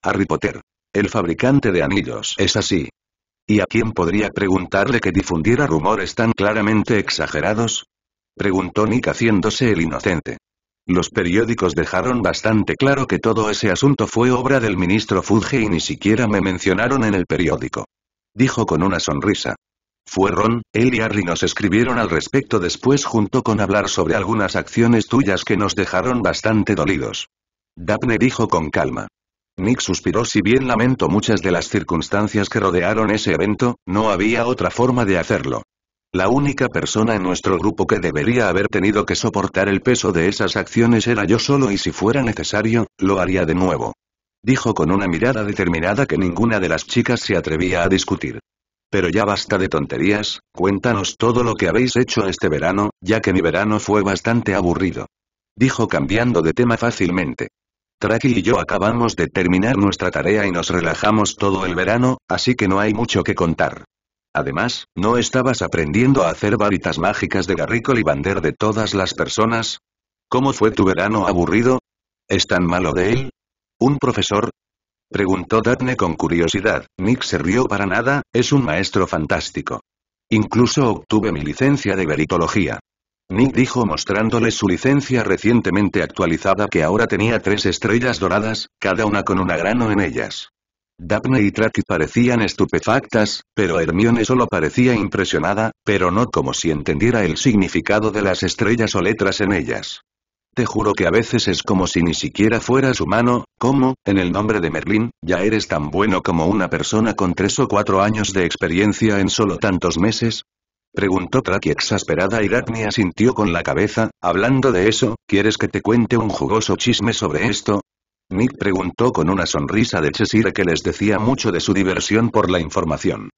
Harry Potter. El fabricante de anillos. ¿Es así? ¿Y a quién podría preguntarle que difundiera rumores tan claramente exagerados? Preguntó Nick haciéndose el inocente. Los periódicos dejaron bastante claro que todo ese asunto fue obra del ministro Fudge y ni siquiera me mencionaron en el periódico. Dijo con una sonrisa. Fue Ron, él y Harry nos escribieron al respecto después junto con hablar sobre algunas acciones tuyas que nos dejaron bastante dolidos. Daphne dijo con calma. Nick suspiró. Si bien lamento muchas de las circunstancias que rodearon ese evento, no había otra forma de hacerlo. La única persona en nuestro grupo que debería haber tenido que soportar el peso de esas acciones era yo solo y si fuera necesario, lo haría de nuevo. Dijo con una mirada determinada que ninguna de las chicas se atrevía a discutir. Pero ya basta de tonterías, cuéntanos todo lo que habéis hecho este verano, ya que mi verano fue bastante aburrido. Dijo cambiando de tema fácilmente. Traki y yo acabamos de terminar nuestra tarea y nos relajamos todo el verano, así que no hay mucho que contar. Además, ¿no estabas aprendiendo a hacer varitas mágicas de Garry Ollivander de todas las personas? ¿Cómo fue tu verano aburrido? ¿Es tan malo de él? ¿Un profesor? Preguntó Daphne con curiosidad. Nick se rió. Para nada, es un maestro fantástico. Incluso obtuve mi licencia de veritología. Nick dijo mostrándole su licencia recientemente actualizada que ahora tenía 3 estrellas doradas, cada una con un grano en ellas. Daphne y Traki parecían estupefactas, pero Hermione solo parecía impresionada, pero no como si entendiera el significado de las estrellas o letras en ellas. Te juro que a veces es como si ni siquiera fueras humano. ¿Cómo, en el nombre de Merlín, ya eres tan bueno como una persona con 3 o 4 años de experiencia en solo tantos meses? Preguntó Traki exasperada y Daphne asintió con la cabeza. Hablando de eso, ¿quieres que te cuente un jugoso chisme sobre esto? Nick preguntó con una sonrisa de Cheshire que les decía mucho de su diversión por la información.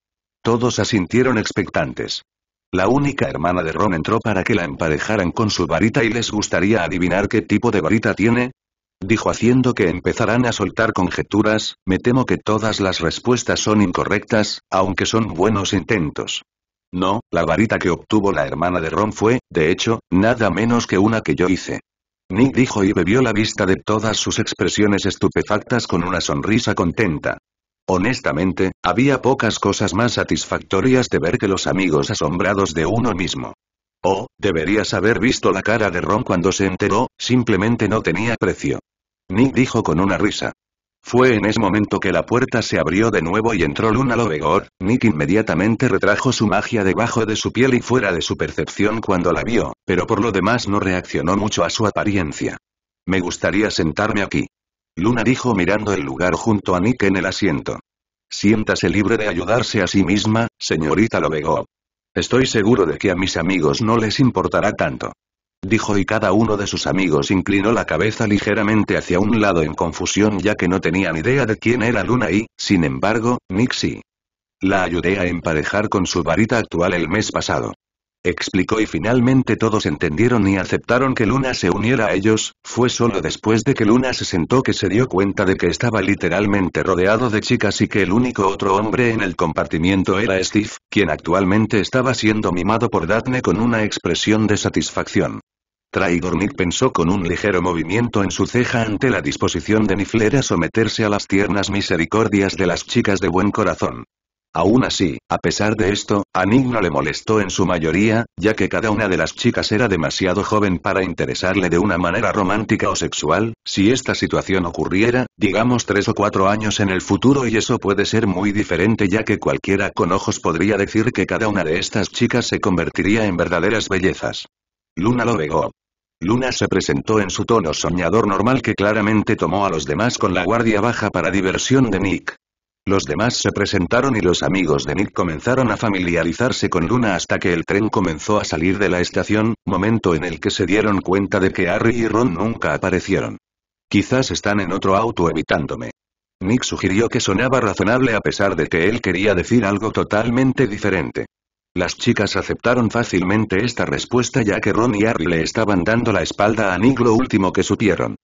Todos asintieron expectantes. La única hermana de Ron entró para que la emparejaran con su varita y les gustaría adivinar qué tipo de varita tiene. Dijo haciendo que empezarán a soltar conjeturas. Me temo que todas las respuestas son incorrectas, aunque son buenos intentos. No, la varita que obtuvo la hermana de Ron fue, de hecho, nada menos que una que yo hice. Nick dijo y bebió la vista de todas sus expresiones estupefactas con una sonrisa contenta. Honestamente, había pocas cosas más satisfactorias de ver que los amigos asombrados de uno mismo. Oh, deberías haber visto la cara de Ron cuando se enteró, simplemente no tenía precio. Nick dijo con una risa. Fue en ese momento que la puerta se abrió de nuevo y entró Luna Lovegood. Nick inmediatamente retrajo su magia debajo de su piel y fuera de su percepción cuando la vio, pero por lo demás no reaccionó mucho a su apariencia. Me gustaría sentarme aquí. Luna dijo mirando el lugar junto a Nick en el asiento. Siéntase libre de ayudarse a sí misma, señorita Lovegood. Estoy seguro de que a mis amigos no les importará tanto. Dijo y cada uno de sus amigos inclinó la cabeza ligeramente hacia un lado en confusión ya que no tenían idea de quién era Luna y, sin embargo, Nick sí. La ayudé a emparejar con su varita actual el mes pasado. Explicó y finalmente todos entendieron y aceptaron que Luna se uniera a ellos. Fue solo después de que Luna se sentó que se dio cuenta de que estaba literalmente rodeado de chicas y que el único otro hombre en el compartimiento era Steve, quien actualmente estaba siendo mimado por Daphne con una expresión de satisfacción. Traidor. Nick pensó con un ligero movimiento en su ceja ante la disposición de Niffler a someterse a las tiernas misericordias de las chicas de buen corazón. Aún así, a pesar de esto, a Nick no le molestó en su mayoría, ya que cada una de las chicas era demasiado joven para interesarle de una manera romántica o sexual. Si esta situación ocurriera, digamos 3 o 4 años en el futuro, y eso puede ser muy diferente ya que cualquiera con ojos podría decir que cada una de estas chicas se convertiría en verdaderas bellezas. Luna Lovegood. Luna se presentó en su tono soñador normal que claramente tomó a los demás con la guardia baja para diversión de Nick. Los demás se presentaron y los amigos de Nick comenzaron a familiarizarse con Luna hasta que el tren comenzó a salir de la estación, momento en el que se dieron cuenta de que Harry y Ron nunca aparecieron. Quizás están en otro auto evitándome. Nick sugirió que sonaba razonable a pesar de que él quería decir algo totalmente diferente. Las chicas aceptaron fácilmente esta respuesta ya que Ron y Harry le estaban dando la espalda a Nick, lo último que supieron.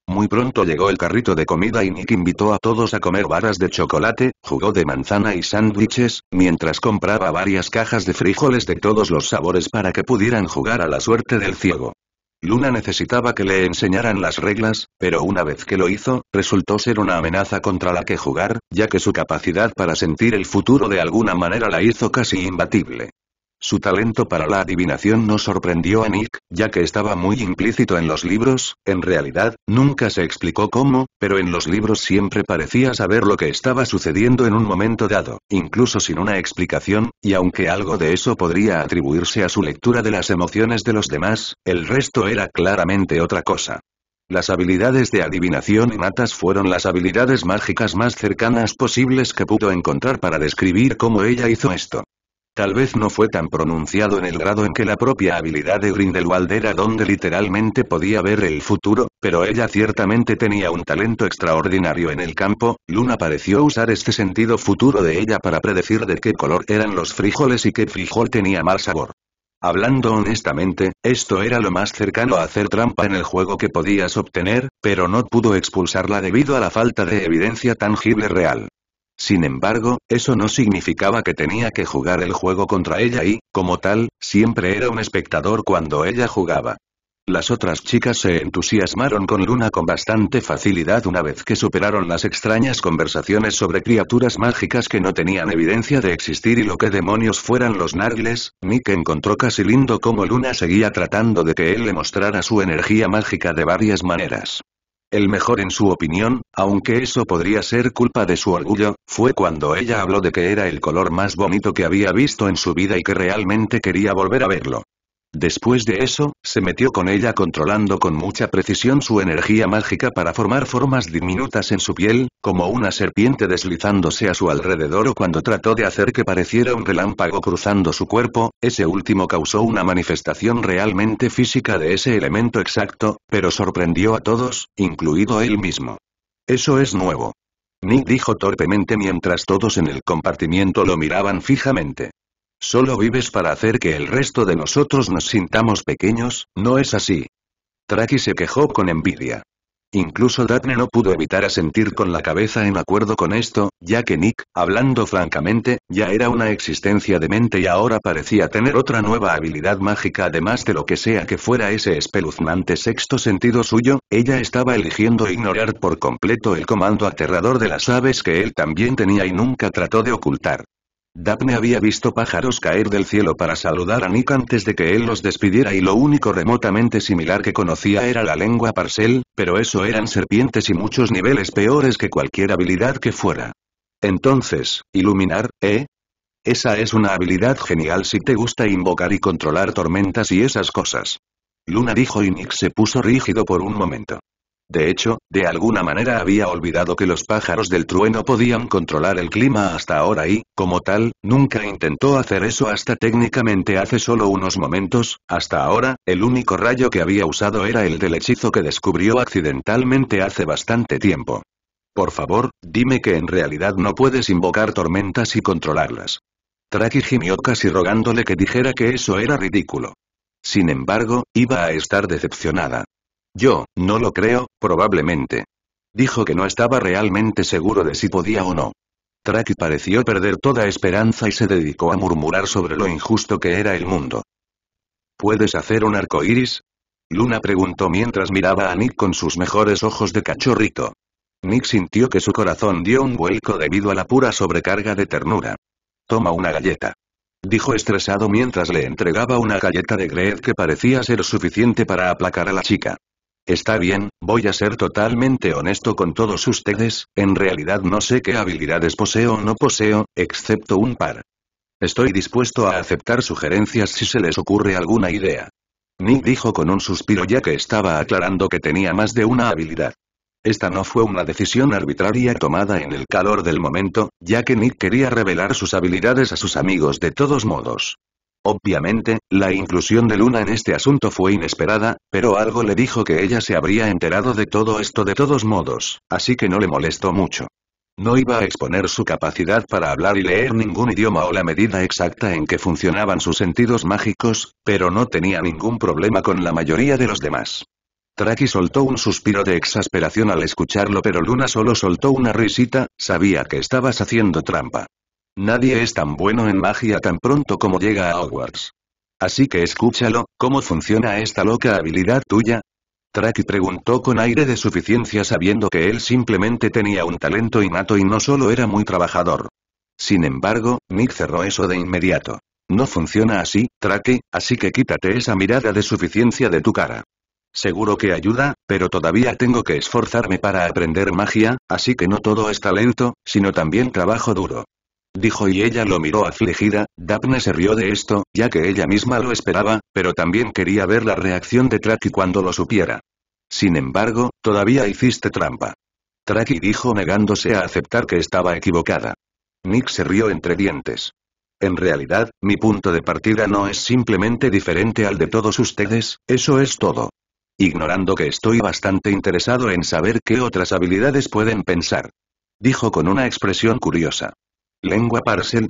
Muy pronto llegó el carrito de comida y Nick invitó a todos a comer barras de chocolate, jugo de manzana y sándwiches, mientras compraba varias cajas de frijoles de todos los sabores para que pudieran jugar a la suerte del ciego. Luna necesitaba que le enseñaran las reglas, pero una vez que lo hizo, resultó ser una amenaza contra la que jugar, ya que su capacidad para sentir el futuro de alguna manera la hizo casi imbatible. Su talento para la adivinación no sorprendió a Nick, ya que estaba muy implícito en los libros. En realidad, nunca se explicó cómo, pero en los libros siempre parecía saber lo que estaba sucediendo en un momento dado, incluso sin una explicación, y aunque algo de eso podría atribuirse a su lectura de las emociones de los demás, el resto era claramente otra cosa. Las habilidades de adivinación innatas fueron las habilidades mágicas más cercanas posibles que pudo encontrar para describir cómo ella hizo esto. Tal vez no fue tan pronunciado en el grado en que la propia habilidad de Grindelwald era donde literalmente podía ver el futuro, pero ella ciertamente tenía un talento extraordinario en el campo. Luna pareció usar este sentido futuro de ella para predecir de qué color eran los frijoles y qué frijol tenía mal sabor. Hablando honestamente, esto era lo más cercano a hacer trampa en el juego que podías obtener, pero no pudo expulsarla debido a la falta de evidencia tangible real. Sin embargo, eso no significaba que tenía que jugar el juego contra ella y, como tal, siempre era un espectador cuando ella jugaba. Las otras chicas se entusiasmaron con Luna con bastante facilidad una vez que superaron las extrañas conversaciones sobre criaturas mágicas que no tenían evidencia de existir y lo que demonios fueran los nargles. Nick encontró casi lindo cómo Luna seguía tratando de que él le mostrara su energía mágica de varias maneras. El mejor en su opinión, aunque eso podría ser culpa de su orgullo, fue cuando ella habló de que era el color más bonito que había visto en su vida y que realmente quería volver a verlo. Después de eso, se metió con ella controlando con mucha precisión su energía mágica para formar formas diminutas en su piel, como una serpiente deslizándose a su alrededor o cuando trató de hacer que pareciera un relámpago cruzando su cuerpo. Ese último causó una manifestación realmente física de ese elemento exacto, pero sorprendió a todos, incluido él mismo. Eso es nuevo. Nick dijo torpemente mientras todos en el compartimiento lo miraban fijamente. Solo vives para hacer que el resto de nosotros nos sintamos pequeños, ¿no es así? Traki se quejó con envidia. Incluso Daphne no pudo evitar asentir con la cabeza en acuerdo con esto, ya que Nick, hablando francamente, ya era una existencia demente y ahora parecía tener otra nueva habilidad mágica además de lo que sea que fuera ese espeluznante sexto sentido suyo. Ella estaba eligiendo ignorar por completo el comando aterrador de las aves que él también tenía y nunca trató de ocultar. Daphne había visto pájaros caer del cielo para saludar a Nick antes de que él los despidiera y lo único remotamente similar que conocía era la lengua parcel, pero eso eran serpientes y muchos niveles peores que cualquier habilidad que fuera. Entonces, iluminar, ¿eh? Esa es una habilidad genial si te gusta invocar y controlar tormentas y esas cosas. Luna dijo y Nick se puso rígido por un momento. De hecho, de alguna manera había olvidado que los pájaros del trueno podían controlar el clima hasta ahora y, como tal, nunca intentó hacer eso hasta técnicamente hace solo unos momentos. Hasta ahora, el único rayo que había usado era el del hechizo que descubrió accidentalmente hace bastante tiempo. Por favor, dime que en realidad no puedes invocar tormentas y controlarlas. Traki gimió casi rogándole que dijera que eso era ridículo. Sin embargo, iba a estar decepcionada. Yo, no lo creo, probablemente. Dijo que no estaba realmente seguro de si podía o no. Traki pareció perder toda esperanza y se dedicó a murmurar sobre lo injusto que era el mundo. ¿Puedes hacer un arco iris? Luna preguntó mientras miraba a Nick con sus mejores ojos de cachorrito. Nick sintió que su corazón dio un vuelco debido a la pura sobrecarga de ternura. Toma una galleta. Dijo estresado mientras le entregaba una galleta de Greed que parecía ser suficiente para aplacar a la chica. Está bien, voy a ser totalmente honesto con todos ustedes, en realidad no sé qué habilidades poseo o no poseo, excepto un par. Estoy dispuesto a aceptar sugerencias si se les ocurre alguna idea. Nick dijo con un suspiro ya que estaba aclarando que tenía más de una habilidad. Esta no fue una decisión arbitraria tomada en el calor del momento, ya que Nick quería revelar sus habilidades a sus amigos de todos modos. Obviamente, la inclusión de Luna en este asunto fue inesperada, pero algo le dijo que ella se habría enterado de todo esto de todos modos, así que no le molestó mucho. No iba a exponer su capacidad para hablar y leer ningún idioma o la medida exacta en que funcionaban sus sentidos mágicos, pero no tenía ningún problema con la mayoría de los demás. Traki soltó un suspiro de exasperación al escucharlo, pero Luna solo soltó una risita. Sabía que estabas haciendo trampa. Nadie es tan bueno en magia tan pronto como llega a Hogwarts. Así que escúchalo, ¿cómo funciona esta loca habilidad tuya? Traki preguntó con aire de suficiencia sabiendo que él simplemente tenía un talento innato y no solo era muy trabajador. Sin embargo, Nick cerró eso de inmediato. No funciona así, Traki, así que quítate esa mirada de suficiencia de tu cara. Seguro que ayuda, pero todavía tengo que esforzarme para aprender magia, así que no todo es talento, sino también trabajo duro. Dijo y ella lo miró afligida. Daphne se rió de esto, ya que ella misma lo esperaba, pero también quería ver la reacción de Traki cuando lo supiera. Sin embargo, todavía hiciste trampa. Traki dijo negándose a aceptar que estaba equivocada. Nick se rió entre dientes. En realidad, mi punto de partida no es simplemente diferente al de todos ustedes, eso es todo. Ignorando que estoy bastante interesado en saber qué otras habilidades pueden pensar. Dijo con una expresión curiosa. ¿Lengua parcel?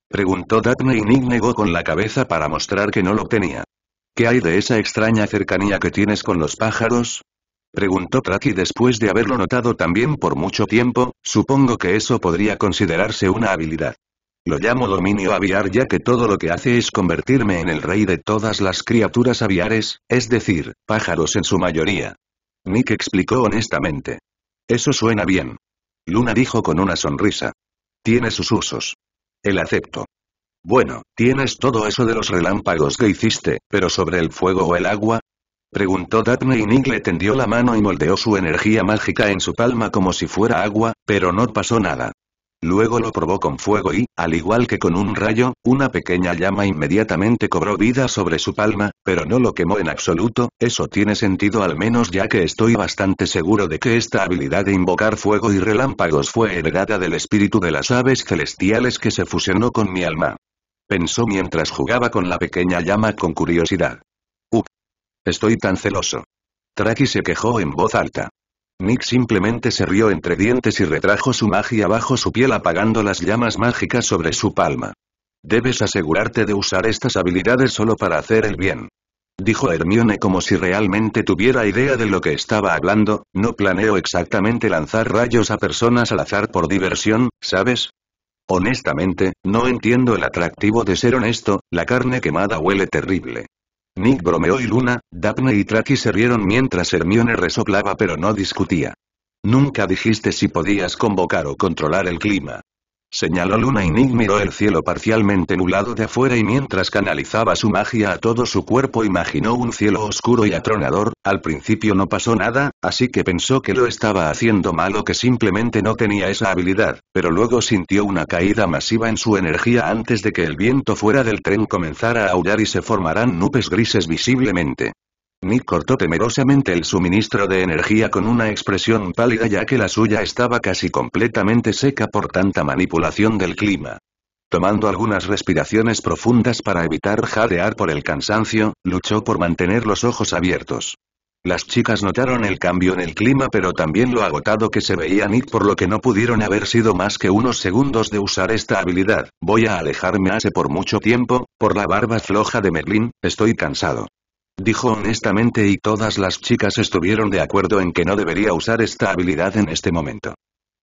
Preguntó Daphne y Nick negó con la cabeza para mostrar que no lo tenía. ¿Qué hay de esa extraña cercanía que tienes con los pájaros? Preguntó Traki después de haberlo notado también por mucho tiempo. Supongo que eso podría considerarse una habilidad. Lo llamo dominio aviar ya que todo lo que hace es convertirme en el rey de todas las criaturas aviares, es decir, pájaros en su mayoría. Nick explicó honestamente. Eso suena bien. Luna dijo con una sonrisa. Tiene sus usos. El acepto. Bueno, tienes todo eso de los relámpagos que hiciste, pero sobre el fuego o el agua. Preguntó Daphne y Nick le tendió la mano y moldeó su energía mágica en su palma como si fuera agua, pero no pasó nada. Luego lo probó con fuego y, al igual que con un rayo, una pequeña llama inmediatamente cobró vida sobre su palma, pero no lo quemó en absoluto. Eso tiene sentido al menos ya que estoy bastante seguro de que esta habilidad de invocar fuego y relámpagos fue heredada del espíritu de las aves celestiales que se fusionó con mi alma. Pensó mientras jugaba con la pequeña llama con curiosidad. Estoy tan celoso. Traki se quejó en voz alta. Nick simplemente se rió entre dientes y retrajo su magia bajo su piel apagando las llamas mágicas sobre su palma. Debes asegurarte de usar estas habilidades solo para hacer el bien. Dijo Hermione como si realmente tuviera idea de lo que estaba hablando. No planeo exactamente lanzar rayos a personas al azar por diversión, ¿sabes? Honestamente, no entiendo el atractivo de ser honesto, la carne quemada huele terrible. Nick bromeó y Luna, Daphne y Traki se rieron mientras Hermione resoplaba pero no discutía. Nunca dijiste si podías convocar o controlar el clima. Señaló Luna y Nick miró el cielo parcialmente nublado de afuera y mientras canalizaba su magia a todo su cuerpo imaginó un cielo oscuro y atronador. Al principio no pasó nada, así que pensó que lo estaba haciendo mal o que simplemente no tenía esa habilidad, pero luego sintió una caída masiva en su energía antes de que el viento fuera del tren comenzara a aullar y se formaran nubes grises visiblemente. Nick cortó temerosamente el suministro de energía con una expresión pálida ya que la suya estaba casi completamente seca por tanta manipulación del clima. Tomando algunas respiraciones profundas para evitar jadear por el cansancio, luchó por mantener los ojos abiertos. Las chicas notaron el cambio en el clima pero también lo agotado que se veía Nick por lo que no pudieron haber sido más que unos segundos de usar esta habilidad. Voy a alejarme hace por mucho tiempo, por la barba floja de Merlín, estoy cansado. Dijo honestamente y todas las chicas estuvieron de acuerdo en que no debería usar esta habilidad en este momento.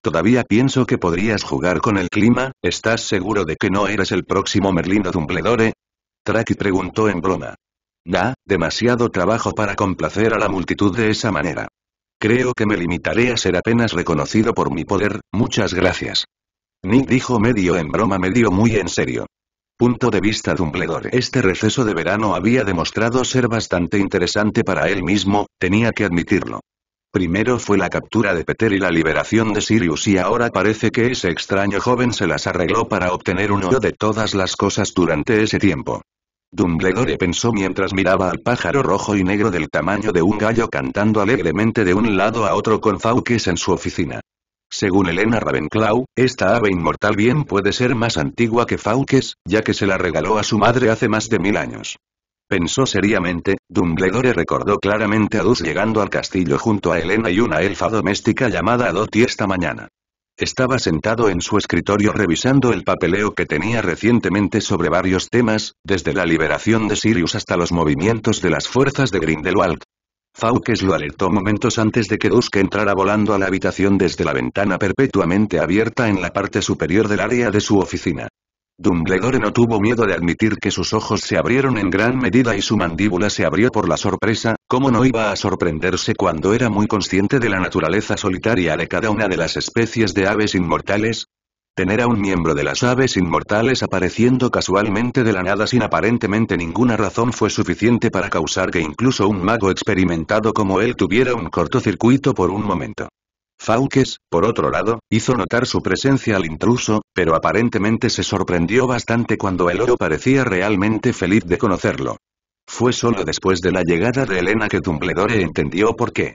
Todavía pienso que podrías jugar con el clima, ¿estás seguro de que no eres el próximo Merlín o Dumbledore? Traki preguntó en broma. Demasiado trabajo para complacer a la multitud de esa manera. Creo que me limitaré a ser apenas reconocido por mi poder, muchas gracias. Nick dijo medio en broma medio muy en serio. Punto de vista Dumbledore. Este receso de verano había demostrado ser bastante interesante para él mismo, tenía que admitirlo. Primero fue la captura de Peter y la liberación de Sirius y ahora parece que ese extraño joven se las arregló para obtener uno de todas las cosas durante ese tiempo. Dumbledore pensó mientras miraba al pájaro rojo y negro del tamaño de un gallo cantando alegremente de un lado a otro con Fawkes en su oficina. Según Helena Ravenclaw, esta ave inmortal bien puede ser más antigua que Fawkes, ya que se la regaló a su madre hace más de 1000 años. Pensó seriamente. Dumbledore recordó claramente a Dus llegando al castillo junto a Helena y una elfa doméstica llamada Dottie esta mañana. Estaba sentado en su escritorio revisando el papeleo que tenía recientemente sobre varios temas, desde la liberación de Sirius hasta los movimientos de las fuerzas de Grindelwald. Fawkes lo alertó momentos antes de que Dusk entrara volando a la habitación desde la ventana perpetuamente abierta en la parte superior del área de su oficina. Dumbledore no tuvo miedo de admitir que sus ojos se abrieron en gran medida y su mandíbula se abrió por la sorpresa, ¿cómo no iba a sorprenderse cuando era muy consciente de la naturaleza solitaria de cada una de las especies de aves inmortales? Tener a un miembro de las aves inmortales apareciendo casualmente de la nada sin aparentemente ninguna razón fue suficiente para causar que incluso un mago experimentado como él tuviera un cortocircuito por un momento. Fawkes, por otro lado, hizo notar su presencia al intruso, pero aparentemente se sorprendió bastante cuando el oro parecía realmente feliz de conocerlo. Fue solo después de la llegada de Helena que Dumbledore entendió por qué.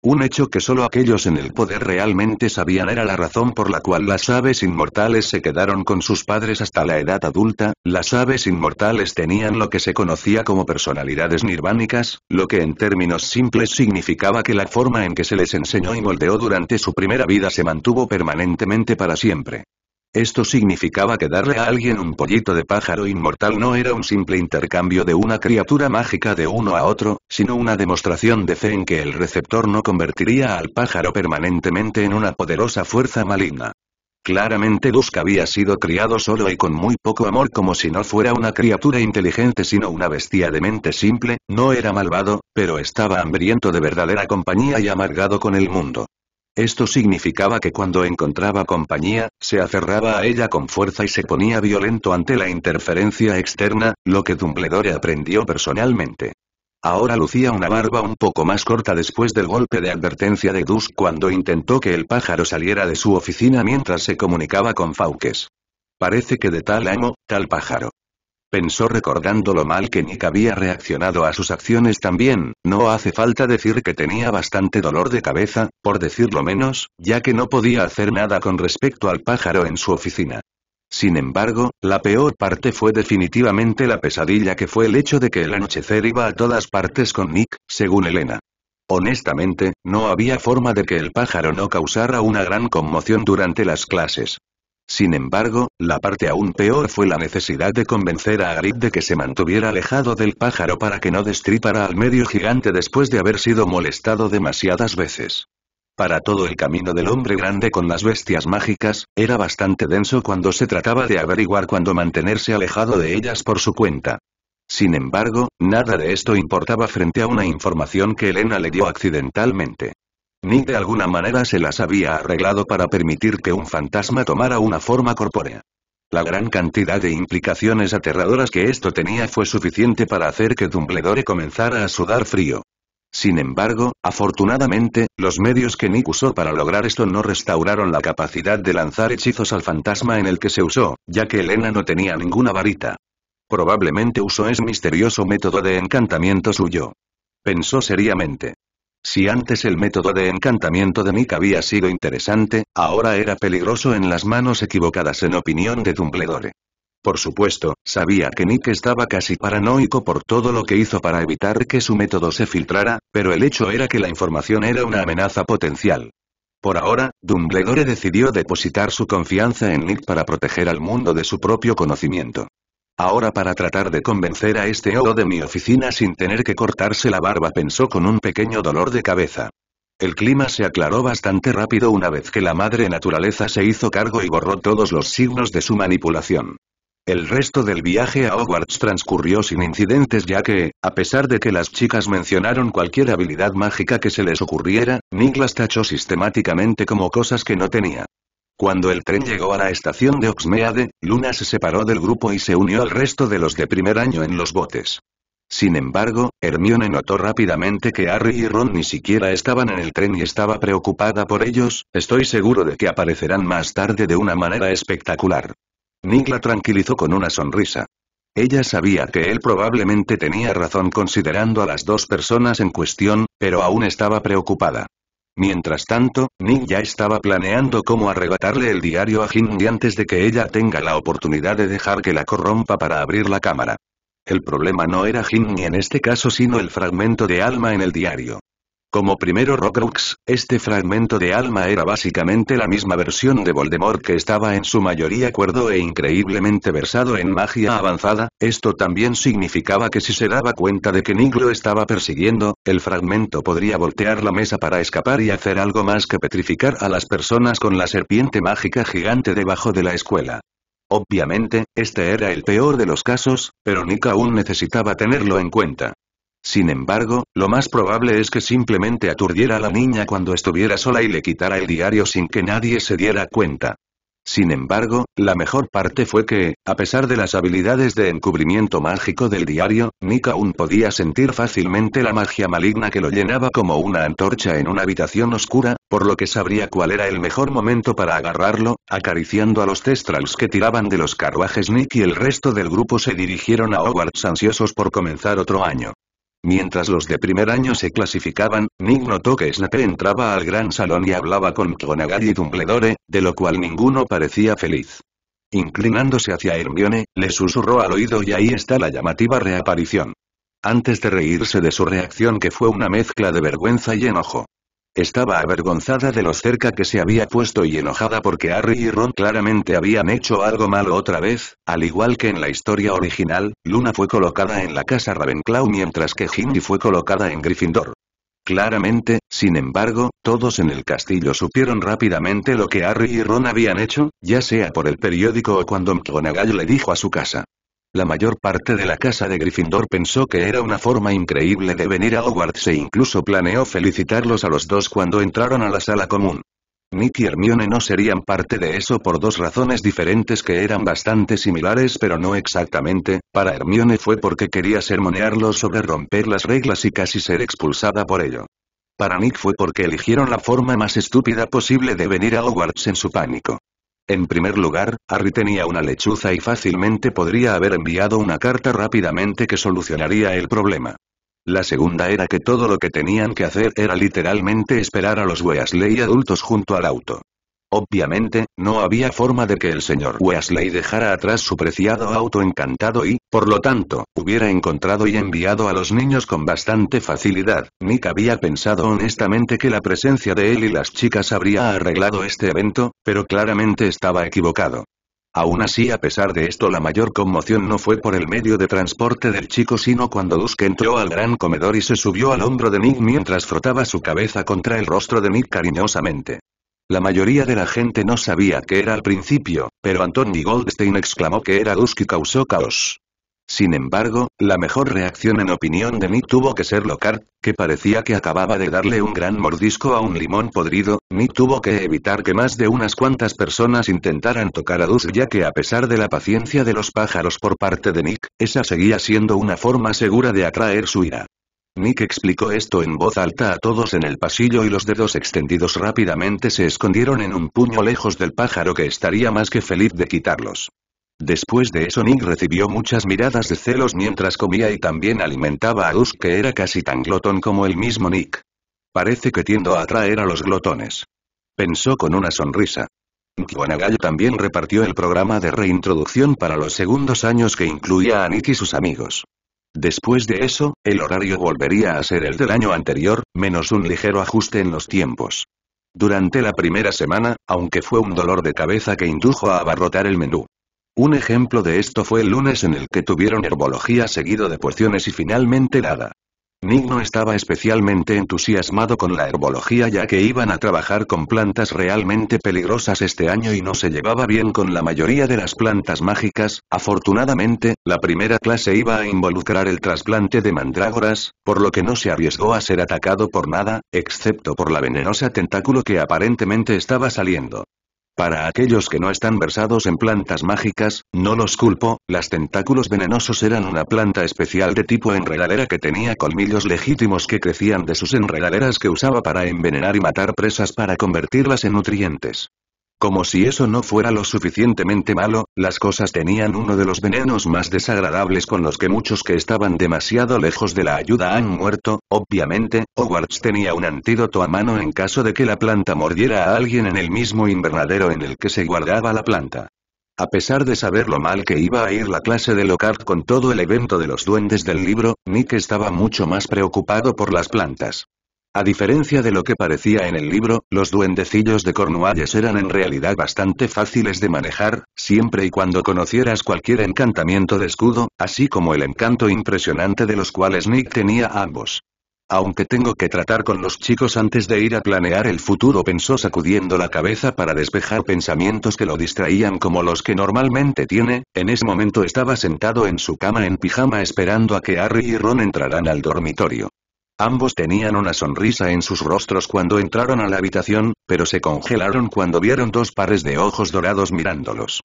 Un hecho que solo aquellos en el poder realmente sabían era la razón por la cual las aves inmortales se quedaron con sus padres hasta la edad adulta. Las aves inmortales tenían lo que se conocía como personalidades nirvánicas, lo que en términos simples significaba que la forma en que se les enseñó y moldeó durante su primera vida se mantuvo permanentemente para siempre. Esto significaba que darle a alguien un pollito de pájaro inmortal no era un simple intercambio de una criatura mágica de uno a otro, sino una demostración de fe en que el receptor no convertiría al pájaro permanentemente en una poderosa fuerza maligna. Claramente Dusk había sido criado solo y con muy poco amor, como si no fuera una criatura inteligente sino una bestia de mente simple. No era malvado, pero estaba hambriento de verdadera compañía y amargado con el mundo. Esto significaba que cuando encontraba compañía, se aferraba a ella con fuerza y se ponía violento ante la interferencia externa, lo que Dumbledore aprendió personalmente. Ahora lucía una barba un poco más corta después del golpe de advertencia de Dusk cuando intentó que el pájaro saliera de su oficina mientras se comunicaba con Fawkes. Parece que de tal amo, tal pájaro. Pensó recordando lo mal que Nick había reaccionado a sus acciones también. No hace falta decir que tenía bastante dolor de cabeza, por decirlo menos, ya que no podía hacer nada con respecto al pájaro en su oficina. Sin embargo, la peor parte fue definitivamente la pesadilla que fue el hecho de que el anochecer iba a todas partes con Nick, según Helena. Honestamente, no había forma de que el pájaro no causara una gran conmoción durante las clases. Sin embargo, la parte aún peor fue la necesidad de convencer a Hagrid de que se mantuviera alejado del pájaro para que no destripara al medio gigante después de haber sido molestado demasiadas veces. Para todo el camino del hombre grande con las bestias mágicas, era bastante denso cuando se trataba de averiguar cuándo mantenerse alejado de ellas por su cuenta. Sin embargo, nada de esto importaba frente a una información que Helena le dio accidentalmente. Nick de alguna manera se las había arreglado para permitir que un fantasma tomara una forma corpórea. La gran cantidad de implicaciones aterradoras que esto tenía fue suficiente para hacer que Dumbledore comenzara a sudar frío. Sin embargo, afortunadamente, los medios que Nick usó para lograr esto no restauraron la capacidad de lanzar hechizos al fantasma en el que se usó, ya que Helena no tenía ninguna varita. Probablemente usó ese misterioso método de encantamiento suyo. Pensó seriamente. Si antes el método de encantamiento de Nick había sido interesante, ahora era peligroso en las manos equivocadas en opinión de Dumbledore. Por supuesto, sabía que Nick estaba casi paranoico por todo lo que hizo para evitar que su método se filtrara, pero el hecho era que la información era una amenaza potencial. Por ahora, Dumbledore decidió depositar su confianza en Nick para proteger al mundo de su propio conocimiento. Ahora para tratar de convencer a este oro de mi oficina sin tener que cortarse la barba, pensó con un pequeño dolor de cabeza. El clima se aclaró bastante rápido una vez que la madre naturaleza se hizo cargo y borró todos los signos de su manipulación. El resto del viaje a Hogwarts transcurrió sin incidentes ya que, a pesar de que las chicas mencionaron cualquier habilidad mágica que se les ocurriera, Nick las tachó sistemáticamente como cosas que no tenía. Cuando el tren llegó a la estación de Hogsmeade, Luna se separó del grupo y se unió al resto de los de primer año en los botes. Sin embargo, Hermione notó rápidamente que Harry y Ron ni siquiera estaban en el tren y estaba preocupada por ellos. Estoy seguro de que aparecerán más tarde de una manera espectacular. Nick la tranquilizó con una sonrisa. Ella sabía que él probablemente tenía razón considerando a las dos personas en cuestión, pero aún estaba preocupada. Mientras tanto, Nick ya estaba planeando cómo arrebatarle el diario a Ginny antes de que ella tenga la oportunidad de dejar que la corrompa para abrir la cámara. El problema no era Ginny en este caso sino el fragmento de alma en el diario. Como primero Horcrux, este fragmento de alma era básicamente la misma versión de Voldemort que estaba en su mayoría cuerdo e increíblemente versado en magia avanzada. Esto también significaba que si se daba cuenta de que Nick lo estaba persiguiendo, el fragmento podría voltear la mesa para escapar y hacer algo más que petrificar a las personas con la serpiente mágica gigante debajo de la escuela. Obviamente, este era el peor de los casos, pero Nick aún necesitaba tenerlo en cuenta. Sin embargo, lo más probable es que simplemente aturdiera a la niña cuando estuviera sola y le quitara el diario sin que nadie se diera cuenta. Sin embargo, la mejor parte fue que, a pesar de las habilidades de encubrimiento mágico del diario, Nick aún podía sentir fácilmente la magia maligna que lo llenaba como una antorcha en una habitación oscura, por lo que sabría cuál era el mejor momento para agarrarlo. Acariciando a los Thestrals que tiraban de los carruajes, Nick y el resto del grupo se dirigieron a Hogwarts ansiosos por comenzar otro año. Mientras los de primer año se clasificaban, Nick notó que Snape entraba al gran salón y hablaba con McGonagall y Dumbledore, de lo cual ninguno parecía feliz. Inclinándose hacia Hermione, le susurró al oído: y ahí está la llamativa reaparición. Antes de reírse de su reacción, que fue una mezcla de vergüenza y enojo. Estaba avergonzada de lo cerca que se había puesto y enojada porque Harry y Ron claramente habían hecho algo malo otra vez. Al igual que en la historia original, Luna fue colocada en la casa Ravenclaw mientras que Ginny fue colocada en Gryffindor. Claramente, sin embargo, todos en el castillo supieron rápidamente lo que Harry y Ron habían hecho, ya sea por el periódico o cuando McGonagall le dijo a su casa. La mayor parte de la casa de Gryffindor pensó que era una forma increíble de venir a Hogwarts e incluso planeó felicitarlos a los dos cuando entraron a la sala común. Nick y Hermione no serían parte de eso por dos razones diferentes que eran bastante similares pero no exactamente. Para Hermione fue porque quería sermonearlos sobre romper las reglas y casi ser expulsada por ello. Para Nick fue porque eligieron la forma más estúpida posible de venir a Hogwarts en su pánico. En primer lugar, Harry tenía una lechuza y fácilmente podría haber enviado una carta rápidamente que solucionaría el problema. La segunda era que todo lo que tenían que hacer era literalmente esperar a los Weasley adultos junto al auto. Obviamente, no había forma de que el señor Weasley dejara atrás su preciado auto encantado y, por lo tanto, hubiera encontrado y enviado a los niños con bastante facilidad. Nick había pensado honestamente que la presencia de él y las chicas habría arreglado este evento, pero claramente estaba equivocado. Aún así, a pesar de esto, la mayor conmoción no fue por el medio de transporte del chico sino cuando Dusk entró al gran comedor y se subió al hombro de Nick mientras frotaba su cabeza contra el rostro de Nick cariñosamente. La mayoría de la gente no sabía qué era al principio, pero Anthony Goldstein exclamó que era Dusk y causó caos. Sin embargo, la mejor reacción en opinión de Nick tuvo que ser Lockhart, que parecía que acababa de darle un gran mordisco a un limón podrido. Nick tuvo que evitar que más de unas cuantas personas intentaran tocar a Dusk ya que a pesar de la paciencia de los pájaros por parte de Nick, esa seguía siendo una forma segura de atraer su ira. Nick explicó esto en voz alta a todos en el pasillo y los dedos extendidos rápidamente se escondieron en un puño lejos del pájaro que estaría más que feliz de quitarlos. Después de eso Nick recibió muchas miradas de celos mientras comía y también alimentaba a Dusk que era casi tan glotón como el mismo Nick. Parece que tiendo a atraer a los glotones. Pensó con una sonrisa. McGonagall también repartió el programa de reintroducción para los segundos años que incluía a Nick y sus amigos. Después de eso, el horario volvería a ser el del año anterior, menos un ligero ajuste en los tiempos. Durante la primera semana, aunque fue un dolor de cabeza que indujo a abarrotar el menú. Un ejemplo de esto fue el lunes en el que tuvieron herbología seguido de pociones y finalmente nada. Nick no estaba especialmente entusiasmado con la herbología ya que iban a trabajar con plantas realmente peligrosas este año y no se llevaba bien con la mayoría de las plantas mágicas. Afortunadamente, la primera clase iba a involucrar el trasplante de mandrágoras, por lo que no se arriesgó a ser atacado por nada, excepto por la venenosa tentáculo que aparentemente estaba saliendo. Para aquellos que no están versados en plantas mágicas, no los culpo, los tentáculos venenosos eran una planta especial de tipo enredadera que tenía colmillos legítimos que crecían de sus enredaderas que usaba para envenenar y matar presas para convertirlas en nutrientes. Como si eso no fuera lo suficientemente malo, las cosas tenían uno de los venenos más desagradables con los que muchos que estaban demasiado lejos de la ayuda han muerto. Obviamente, Hogwarts tenía un antídoto a mano en caso de que la planta mordiera a alguien en el mismo invernadero en el que se guardaba la planta. A pesar de saber lo mal que iba a ir la clase de Lockhart con todo el evento de los duendes del libro, Nick estaba mucho más preocupado por las plantas. A diferencia de lo que parecía en el libro, los duendecillos de Cornualles eran en realidad bastante fáciles de manejar, siempre y cuando conocieras cualquier encantamiento de escudo, así como el encanto impresionante de los cuales Nick tenía ambos. Aunque tengo que tratar con los chicos antes de ir a planear el futuro, pensó sacudiendo la cabeza para despejar pensamientos que lo distraían como los que normalmente tiene. En ese momento estaba sentado en su cama en pijama esperando a que Harry y Ron entraran al dormitorio. Ambos tenían una sonrisa en sus rostros cuando entraron a la habitación, pero se congelaron cuando vieron dos pares de ojos dorados mirándolos.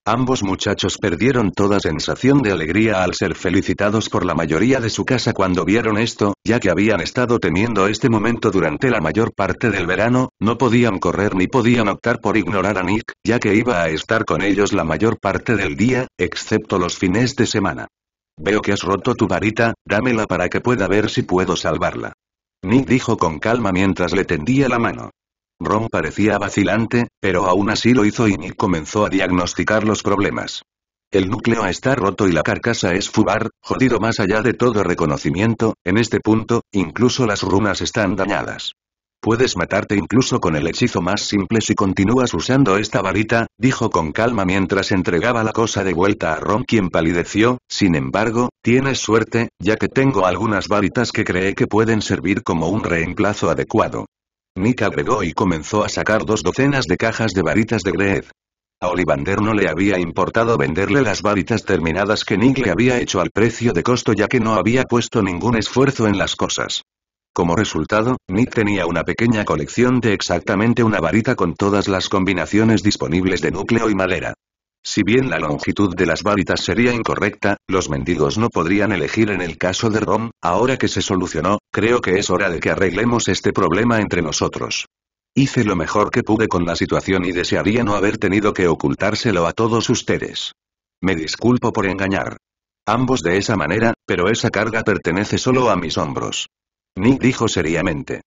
Ambos muchachos perdieron toda sensación de alegría al ser felicitados por la mayoría de su casa cuando vieron esto, ya que habían estado temiendo este momento durante la mayor parte del verano. No podían correr ni podían optar por ignorar a Nick, ya que iba a estar con ellos la mayor parte del día, excepto los fines de semana. Veo que has roto tu varita, dámela para que pueda ver si puedo salvarla. Nick dijo con calma mientras le tendía la mano. Ron parecía vacilante, pero aún así lo hizo y Nick comenzó a diagnosticar los problemas. El núcleo está roto y la carcasa es fubar, jodido más allá de todo reconocimiento. En este punto, incluso las runas están dañadas. Puedes matarte incluso con el hechizo más simple si continúas usando esta varita, dijo con calma mientras entregaba la cosa de vuelta a Ron, quien palideció. Sin embargo, tienes suerte, ya que tengo algunas varitas que cree que pueden servir como un reemplazo adecuado. Nick agregó y comenzó a sacar 2 docenas de cajas de varitas de Greed. A Ollivander no le había importado venderle las varitas terminadas que Nick le había hecho al precio de costo, ya que no había puesto ningún esfuerzo en las cosas. Como resultado, Nick tenía una pequeña colección de exactamente una varita con todas las combinaciones disponibles de núcleo y madera. Si bien la longitud de las varitas sería incorrecta, los mendigos no podrían elegir en el caso de Ron. Ahora que se solucionó, creo que es hora de que arreglemos este problema entre nosotros. Hice lo mejor que pude con la situación y desearía no haber tenido que ocultárselo a todos ustedes. Me disculpo por engañar. Ambos de esa manera, pero esa carga pertenece solo a mis hombros. Nick dijo seriamente.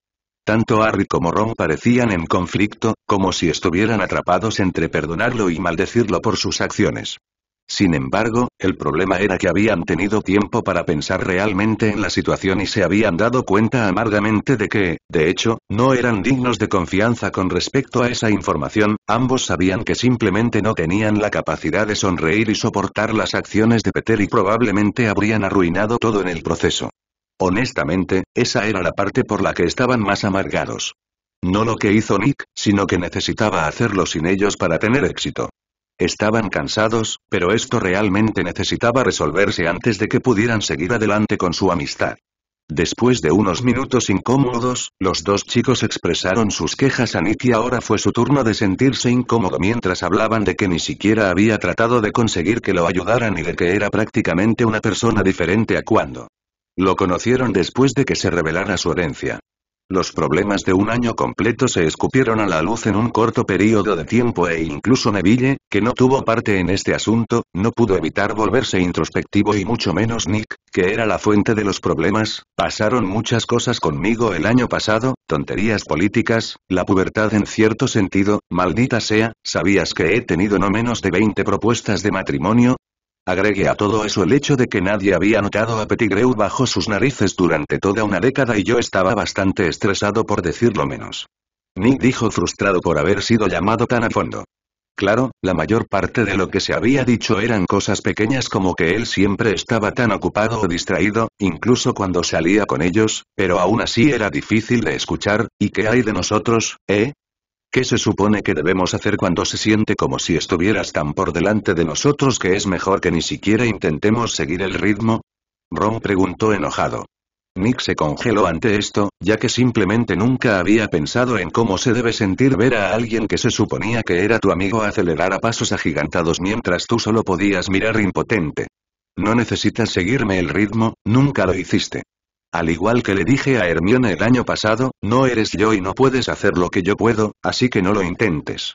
Tanto Harry como Ron parecían en conflicto, como si estuvieran atrapados entre perdonarlo y maldecirlo por sus acciones. Sin embargo, el problema era que habían tenido tiempo para pensar realmente en la situación y se habían dado cuenta amargamente de que, de hecho, no eran dignos de confianza con respecto a esa información. Ambos sabían que simplemente no tenían la capacidad de sonreír y soportar las acciones de Peter y probablemente habrían arruinado todo en el proceso. Honestamente, esa era la parte por la que estaban más amargados. No lo que hizo Nick, sino que necesitaba hacerlo sin ellos para tener éxito. Estaban cansados, pero esto realmente necesitaba resolverse antes de que pudieran seguir adelante con su amistad. Después de unos minutos incómodos, los dos chicos expresaron sus quejas a Nick y ahora fue su turno de sentirse incómodo mientras hablaban de que ni siquiera había tratado de conseguir que lo ayudaran y de que era prácticamente una persona diferente a cuando lo conocieron después de que se revelara su herencia. Los problemas de un año completo se escupieron a la luz en un corto periodo de tiempo e incluso Neville, que no tuvo parte en este asunto, no pudo evitar volverse introspectivo y mucho menos Nick, que era la fuente de los problemas. Pasaron muchas cosas conmigo el año pasado, tonterías políticas, la pubertad en cierto sentido, maldita sea, ¿sabías que he tenido no menos de 20 propuestas de matrimonio? Agregué a todo eso el hecho de que nadie había notado a Pettigrew bajo sus narices durante toda una década y yo estaba bastante estresado por decirlo menos. Nick dijo frustrado por haber sido llamado tan a fondo. Claro, la mayor parte de lo que se había dicho eran cosas pequeñas como que él siempre estaba tan ocupado o distraído, incluso cuando salía con ellos, pero aún así era difícil de escuchar. ¿Y qué hay de nosotros, eh? ¿Qué se supone que debemos hacer cuando se siente como si estuvieras tan por delante de nosotros que es mejor que ni siquiera intentemos seguir el ritmo? Ron preguntó enojado. Nick se congeló ante esto, ya que simplemente nunca había pensado en cómo se debe sentir ver a alguien que se suponía que era tu amigo acelerar a pasos agigantados mientras tú solo podías mirar impotente. No necesitas seguirme el ritmo, nunca lo hiciste. Al igual que le dije a Hermione el año pasado, no eres yo y no puedes hacer lo que yo puedo, así que no lo intentes.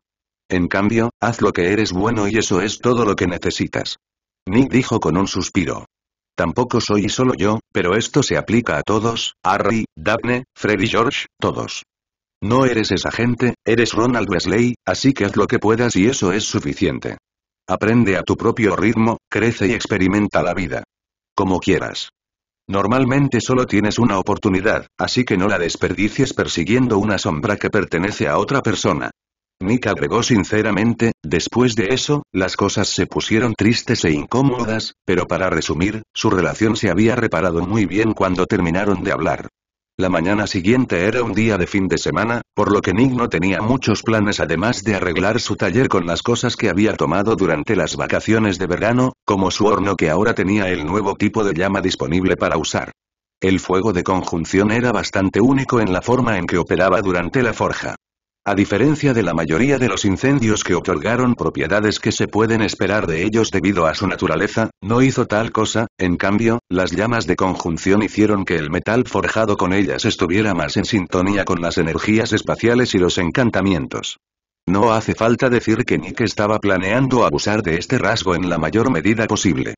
En cambio, haz lo que eres bueno y eso es todo lo que necesitas. Nick dijo con un suspiro. Tampoco soy solo yo, pero esto se aplica a todos, Harry, Daphne, Fred y George, todos. No eres esa gente, eres Ronald Weasley, así que haz lo que puedas y eso es suficiente. Aprende a tu propio ritmo, crece y experimenta la vida. Como quieras. Normalmente solo tienes una oportunidad, así que no la desperdicies persiguiendo una sombra que pertenece a otra persona. Nick agregó sinceramente. Después de eso, las cosas se pusieron tristes e incómodas, pero para resumir, su relación se había reparado muy bien cuando terminaron de hablar. La mañana siguiente era un día de fin de semana, por lo que Nick no tenía muchos planes además de arreglar su taller con las cosas que había tomado durante las vacaciones de verano, como su horno que ahora tenía el nuevo tipo de llama disponible para usar. El fuego de conjunción era bastante único en la forma en que operaba durante la forja. A diferencia de la mayoría de los incendios que otorgaron propiedades que se pueden esperar de ellos debido a su naturaleza, no hizo tal cosa, en cambio, las llamas de conjunción hicieron que el metal forjado con ellas estuviera más en sintonía con las energías espaciales y los encantamientos. No hace falta decir que Nick estaba planeando abusar de este rasgo en la mayor medida posible.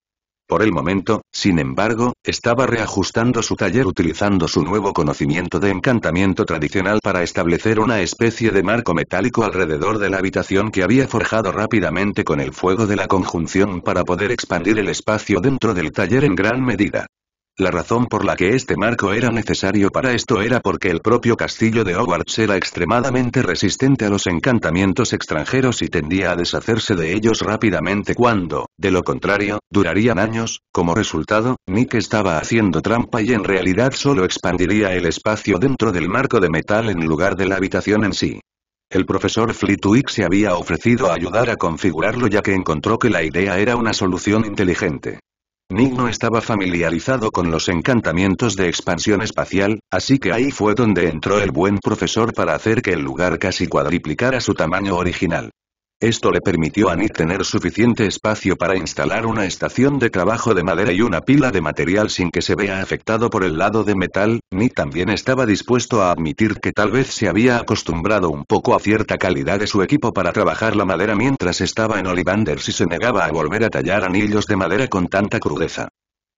Por el momento, sin embargo, estaba reajustando su taller utilizando su nuevo conocimiento de encantamiento tradicional para establecer una especie de marco metálico alrededor de la habitación que había forjado rápidamente con el fuego de la conjunción para poder expandir el espacio dentro del taller en gran medida. La razón por la que este marco era necesario para esto era porque el propio castillo de Hogwarts era extremadamente resistente a los encantamientos extranjeros y tendía a deshacerse de ellos rápidamente cuando, de lo contrario, durarían años. Como resultado, Nick estaba haciendo trampa y en realidad solo expandiría el espacio dentro del marco de metal en lugar de la habitación en sí. El profesor Flitwick se había ofrecido a ayudar a configurarlo ya que encontró que la idea era una solución inteligente. Nick no estaba familiarizado con los encantamientos de expansión espacial, así que ahí fue donde entró el buen profesor para hacer que el lugar casi cuadriplicara su tamaño original. Esto le permitió a Nick tener suficiente espacio para instalar una estación de trabajo de madera y una pila de material sin que se vea afectado por el lado de metal. Nick también estaba dispuesto a admitir que tal vez se había acostumbrado un poco a cierta calidad de su equipo para trabajar la madera mientras estaba en Ollivanders y se negaba a volver a tallar anillos de madera con tanta crudeza.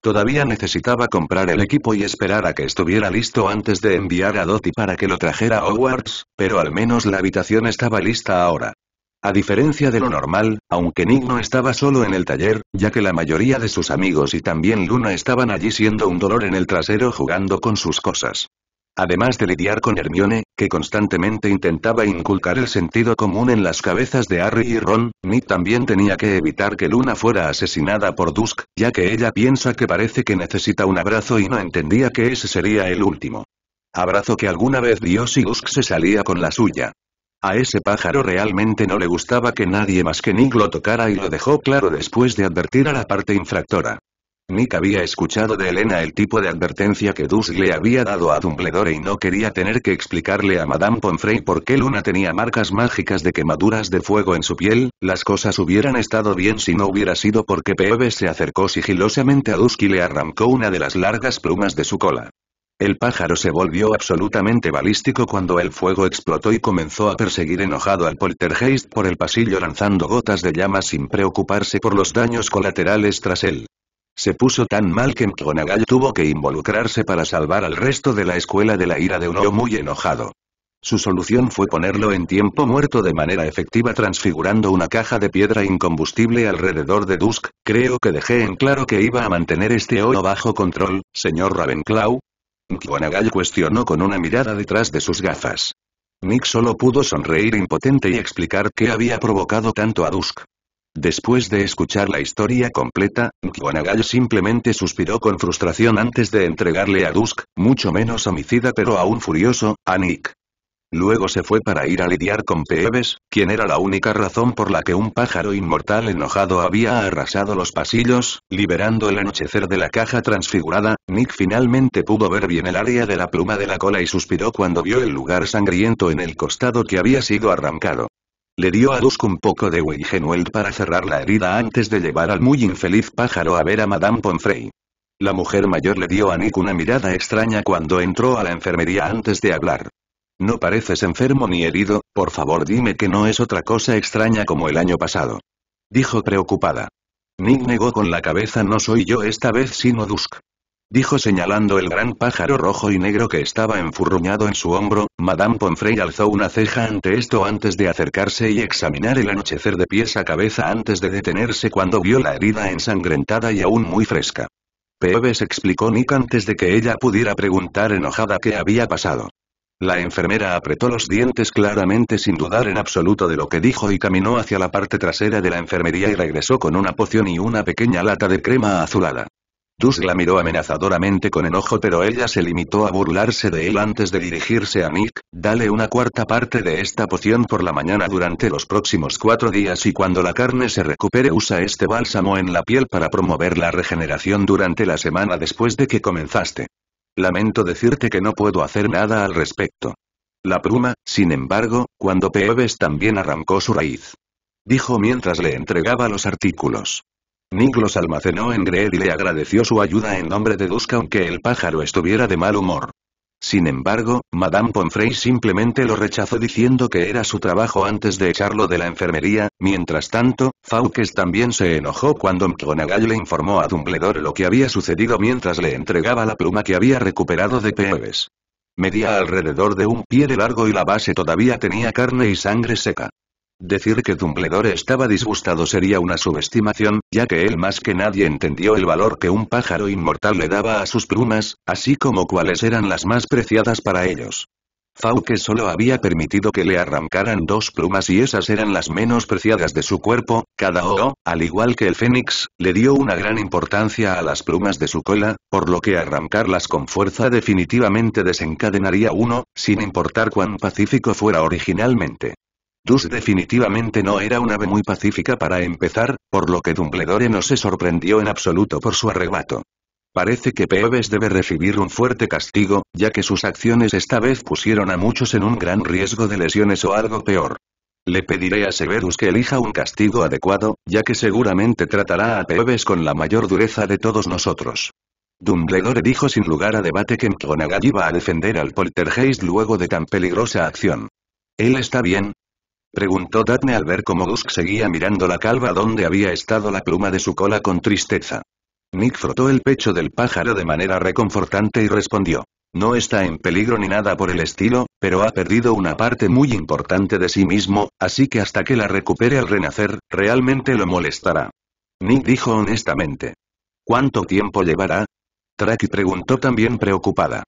Todavía necesitaba comprar el equipo y esperar a que estuviera listo antes de enviar a Dottie para que lo trajera a Hogwarts, pero al menos la habitación estaba lista ahora. A diferencia de lo normal, aunque Nick no estaba solo en el taller, ya que la mayoría de sus amigos y también Luna estaban allí siendo un dolor en el trasero jugando con sus cosas. Además de lidiar con Hermione, que constantemente intentaba inculcar el sentido común en las cabezas de Harry y Ron, Nick también tenía que evitar que Luna fuera asesinada por Dusk, ya que ella piensa que parece que necesita un abrazo y no entendía que ese sería el último abrazo que alguna vez dio si Dusk se salía con la suya. A ese pájaro realmente no le gustaba que nadie más que Nick lo tocara y lo dejó claro después de advertir a la parte infractora. Nick había escuchado de Elena el tipo de advertencia que Dusk le había dado a Dumbledore y no quería tener que explicarle a Madame Pomfrey por qué Luna tenía marcas mágicas de quemaduras de fuego en su piel. Las cosas hubieran estado bien si no hubiera sido porque Peeves se acercó sigilosamente a Dusk y le arrancó una de las largas plumas de su cola. El pájaro se volvió absolutamente balístico cuando el fuego explotó y comenzó a perseguir enojado al poltergeist por el pasillo lanzando gotas de llama sin preocuparse por los daños colaterales tras él. Se puso tan mal que McGonagall tuvo que involucrarse para salvar al resto de la escuela de la ira de un muy enojado. Su solución fue ponerlo en tiempo muerto de manera efectiva transfigurando una caja de piedra incombustible alrededor de Dusk. Creo que dejé en claro que iba a mantener este hoyo bajo control, señor Ravenclaw. McGonagall cuestionó con una mirada detrás de sus gafas. Nick solo pudo sonreír impotente y explicar qué había provocado tanto a Dusk. Después de escuchar la historia completa, McGonagall simplemente suspiró con frustración antes de entregarle a Dusk, mucho menos homicida pero aún furioso, a Nick. Luego se fue para ir a lidiar con Peeves, quien era la única razón por la que un pájaro inmortal enojado había arrasado los pasillos, liberando el anochecer de la caja transfigurada. Nick finalmente pudo ver bien el área de la pluma de la cola y suspiró cuando vio el lugar sangriento en el costado que había sido arrancado. Le dio a Dusk un poco de Weyhenweld para cerrar la herida antes de llevar al muy infeliz pájaro a ver a Madame Pomfrey. La mujer mayor le dio a Nick una mirada extraña cuando entró a la enfermería antes de hablar. No pareces enfermo ni herido, por favor dime que no es otra cosa extraña como el año pasado. Dijo preocupada. Nick negó con la cabeza no soy yo esta vez sino Dusk. Dijo señalando el gran pájaro rojo y negro que estaba enfurruñado en su hombro. Madame Pomfrey alzó una ceja ante esto antes de acercarse y examinar el anochecer de pies a cabeza antes de detenerse cuando vio la herida ensangrentada y aún muy fresca. Peeves explicó Nick antes de que ella pudiera preguntar enojada qué había pasado. La enfermera apretó los dientes claramente sin dudar en absoluto de lo que dijo y caminó hacia la parte trasera de la enfermería y regresó con una poción y una pequeña lata de crema azulada. Dusk la miró amenazadoramente con enojo, pero ella se limitó a burlarse de él antes de dirigirse a Nick. Dale una cuarta parte de esta poción por la mañana durante los próximos 4 días y cuando la carne se recupere usa este bálsamo en la piel para promover la regeneración durante la semana después de que comenzaste. Lamento decirte que no puedo hacer nada al respecto. La pluma, sin embargo, cuando Peeves también arrancó su raíz. Dijo mientras le entregaba los artículos. Nick los almacenó en Greed y le agradeció su ayuda en nombre de Dusk aunque el pájaro estuviera de mal humor. Sin embargo, Madame Pomfrey simplemente lo rechazó diciendo que era su trabajo antes de echarlo de la enfermería. Mientras tanto, Fawkes también se enojó cuando McGonagall le informó a Dumbledore lo que había sucedido mientras le entregaba la pluma que había recuperado de Peeves. Medía alrededor de 1 pie de largo y la base todavía tenía carne y sangre seca. Decir que Dumbledore estaba disgustado sería una subestimación, ya que él más que nadie entendió el valor que un pájaro inmortal le daba a sus plumas, así como cuáles eran las más preciadas para ellos. Fawkes solo había permitido que le arrancaran 2 plumas y esas eran las menos preciadas de su cuerpo. Cada ojo, al igual que el fénix, le dio una gran importancia a las plumas de su cola, por lo que arrancarlas con fuerza definitivamente desencadenaría uno, sin importar cuán pacífico fuera originalmente. Dusk definitivamente no era un ave muy pacífica para empezar, por lo que Dumbledore no se sorprendió en absoluto por su arrebato. Parece que Peeves debe recibir un fuerte castigo, ya que sus acciones esta vez pusieron a muchos en un gran riesgo de lesiones o algo peor. Le pediré a Severus que elija un castigo adecuado, ya que seguramente tratará a Peeves con la mayor dureza de todos nosotros. Dumbledore dijo sin lugar a debate que McGonagall iba a defender al Poltergeist luego de tan peligrosa acción. ¿Él está bien?, preguntó Daphne al ver cómo Dusk seguía mirando la calva donde había estado la pluma de su cola con tristeza. Nick frotó el pecho del pájaro de manera reconfortante y respondió. No está en peligro ni nada por el estilo, pero ha perdido una parte muy importante de sí mismo, así que hasta que la recupere al renacer, realmente lo molestará. Nick dijo honestamente. ¿Cuánto tiempo llevará? Traki preguntó también preocupada.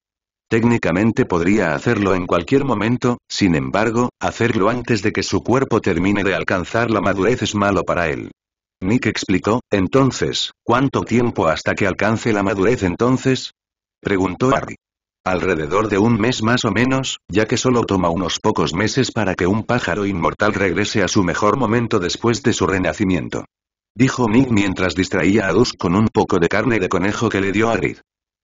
Técnicamente podría hacerlo en cualquier momento, sin embargo, hacerlo antes de que su cuerpo termine de alcanzar la madurez es malo para él. Nick explicó. Entonces, ¿cuánto tiempo hasta que alcance la madurez entonces?, preguntó Harry. Alrededor de 1 mes más o menos, ya que solo toma unos pocos meses para que un pájaro inmortal regrese a su mejor momento después de su renacimiento. Dijo Nick mientras distraía a Dusk con un poco de carne de conejo que le dio a Grid.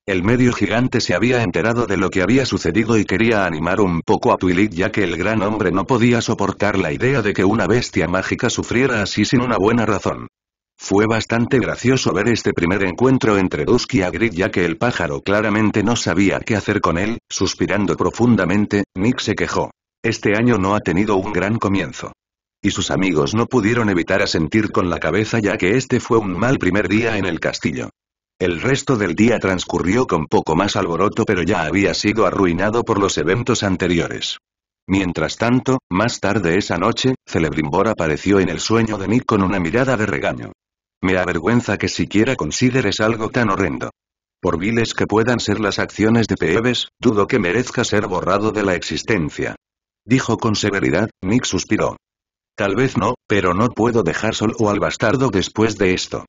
El medio gigante se había enterado de lo que había sucedido y quería animar un poco a Twilight ya que el gran hombre no podía soportar la idea de que una bestia mágica sufriera así sin una buena razón. Fue bastante gracioso ver este primer encuentro entre Dusk y Hagrid ya que el pájaro claramente no sabía qué hacer con él. Suspirando profundamente, Nick se quejó. Este año no ha tenido un gran comienzo. Y sus amigos no pudieron evitar asentir con la cabeza ya que este fue un mal primer día en el castillo. El resto del día transcurrió con poco más alboroto pero ya había sido arruinado por los eventos anteriores. Mientras tanto, más tarde esa noche, Celebrimbor apareció en el sueño de Nick con una mirada de regaño. Me avergüenza que siquiera consideres algo tan horrendo. Por viles que puedan ser las acciones de Peeves, dudo que merezca ser borrado de la existencia. Dijo con severidad. Nick suspiró. Tal vez no, pero no puedo dejar solo al bastardo después de esto.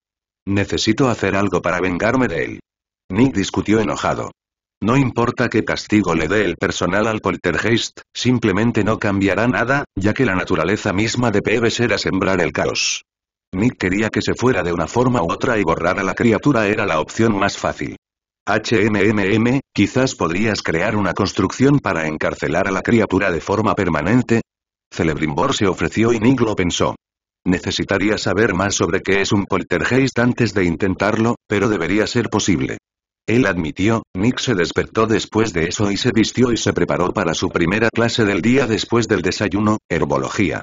Necesito hacer algo para vengarme de él. Nick discutió enojado. No importa qué castigo le dé el personal al Poltergeist, simplemente no cambiará nada, ya que la naturaleza misma de Peeves era sembrar el caos. Nick quería que se fuera de una forma u otra y borrar a la criatura era la opción más fácil. Quizás podrías crear una construcción para encarcelar a la criatura de forma permanente. Celebrimbor se ofreció y Nick lo pensó. Necesitaría saber más sobre qué es un poltergeist antes de intentarlo, pero debería ser posible. Él admitió. Nick se despertó después de eso y se vistió y se preparó para su primera clase del día después del desayuno, herbología.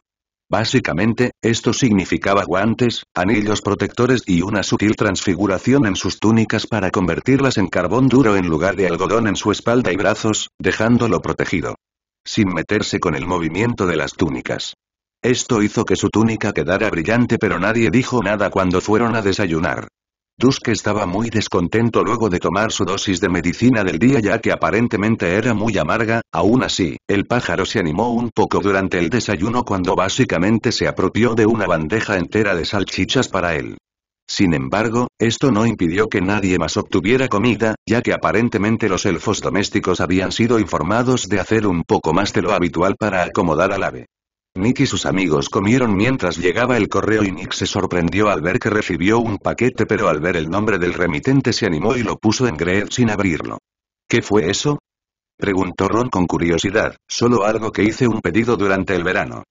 Básicamente, esto significaba guantes, anillos protectores y una sutil transfiguración en sus túnicas para convertirlas en carbón duro en lugar de algodón en su espalda y brazos, dejándolo protegido. Sin meterse con el movimiento de las túnicas. Esto hizo que su túnica quedara brillante pero nadie dijo nada cuando fueron a desayunar. Dusk estaba muy descontento luego de tomar su dosis de medicina del día ya que aparentemente era muy amarga. Aún así, el pájaro se animó un poco durante el desayuno cuando básicamente se apropió de una bandeja entera de salchichas para él. Sin embargo, esto no impidió que nadie más obtuviera comida, ya que aparentemente los elfos domésticos habían sido informados de hacer un poco más de lo habitual para acomodar al ave. Nick y sus amigos comieron mientras llegaba el correo y Nick se sorprendió al ver que recibió un paquete, pero al ver el nombre del remitente se animó y lo puso en Grave sin abrirlo. ¿Qué fue eso?, preguntó Ron con curiosidad. Solo algo que hice un pedido durante el verano.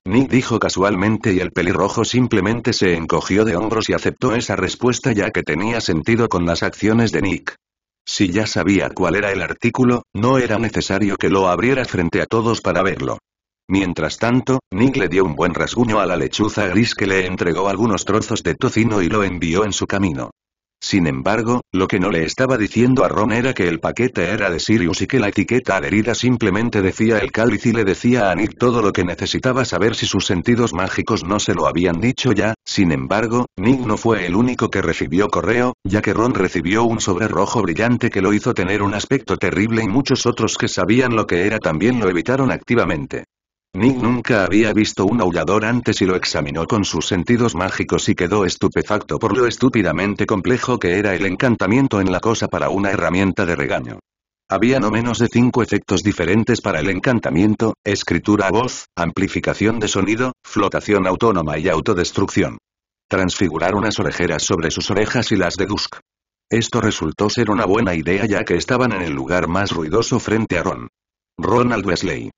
Nick dijo casualmente y el pelirrojo simplemente se encogió de hombros y aceptó esa respuesta ya que tenía sentido con las acciones de Nick. Si ya sabía cuál era el artículo, no era necesario que lo abriera frente a todos para verlo. Mientras tanto, Nick le dio un buen rasguño a la lechuza gris que le entregó algunos trozos de tocino y lo envió en su camino. Sin embargo, lo que no le estaba diciendo a Ron era que el paquete era de Sirius y que la etiqueta adherida simplemente decía el cáliz y le decía a Nick todo lo que necesitaba saber si sus sentidos mágicos no se lo habían dicho ya. Sin embargo, Nick no fue el único que recibió correo, ya que Ron recibió un sobre rojo brillante que lo hizo tener un aspecto terrible y muchos otros que sabían lo que era también lo evitaron activamente. Nick nunca había visto un aullador antes y lo examinó con sus sentidos mágicos y quedó estupefacto por lo estúpidamente complejo que era el encantamiento en la cosa para una herramienta de regaño. Había no menos de 5 efectos diferentes para el encantamiento: escritura a voz, amplificación de sonido, flotación autónoma y autodestrucción. Transfigurar unas orejeras sobre sus orejas y las de Dusk. Esto resultó ser una buena idea ya que estaban en el lugar más ruidoso frente a Ron. Ronald Weasley.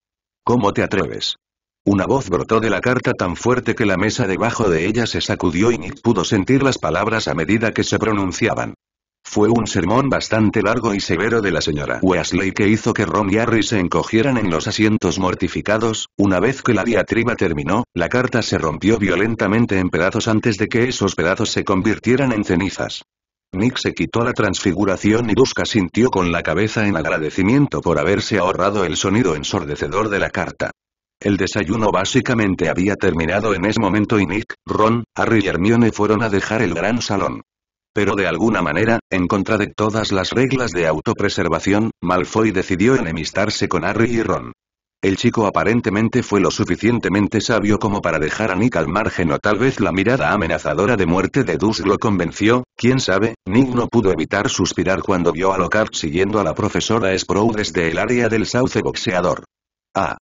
¿Cómo te atreves? Una voz brotó de la carta tan fuerte que la mesa debajo de ella se sacudió y Nick pudo sentir las palabras a medida que se pronunciaban. Fue un sermón bastante largo y severo de la señora Weasley que hizo que Ron y Harry se encogieran en los asientos mortificados. Una vez que la diatriba terminó, la carta se rompió violentamente en pedazos antes de que esos pedazos se convirtieran en cenizas. Nick se quitó la transfiguración y Dusk asintió con la cabeza en agradecimiento por haberse ahorrado el sonido ensordecedor de la carta. El desayuno básicamente había terminado en ese momento y Nick, Ron, Harry y Hermione fueron a dejar el gran salón. Pero de alguna manera, en contra de todas las reglas de autopreservación, Malfoy decidió enemistarse con Harry y Ron. El chico aparentemente fue lo suficientemente sabio como para dejar a Nick al margen, o tal vez la mirada amenazadora de muerte de Dusk lo convenció. Quién sabe. Nick no pudo evitar suspirar cuando vio a Lockhart siguiendo a la profesora Sprout desde el área del sauce boxeador. Ah.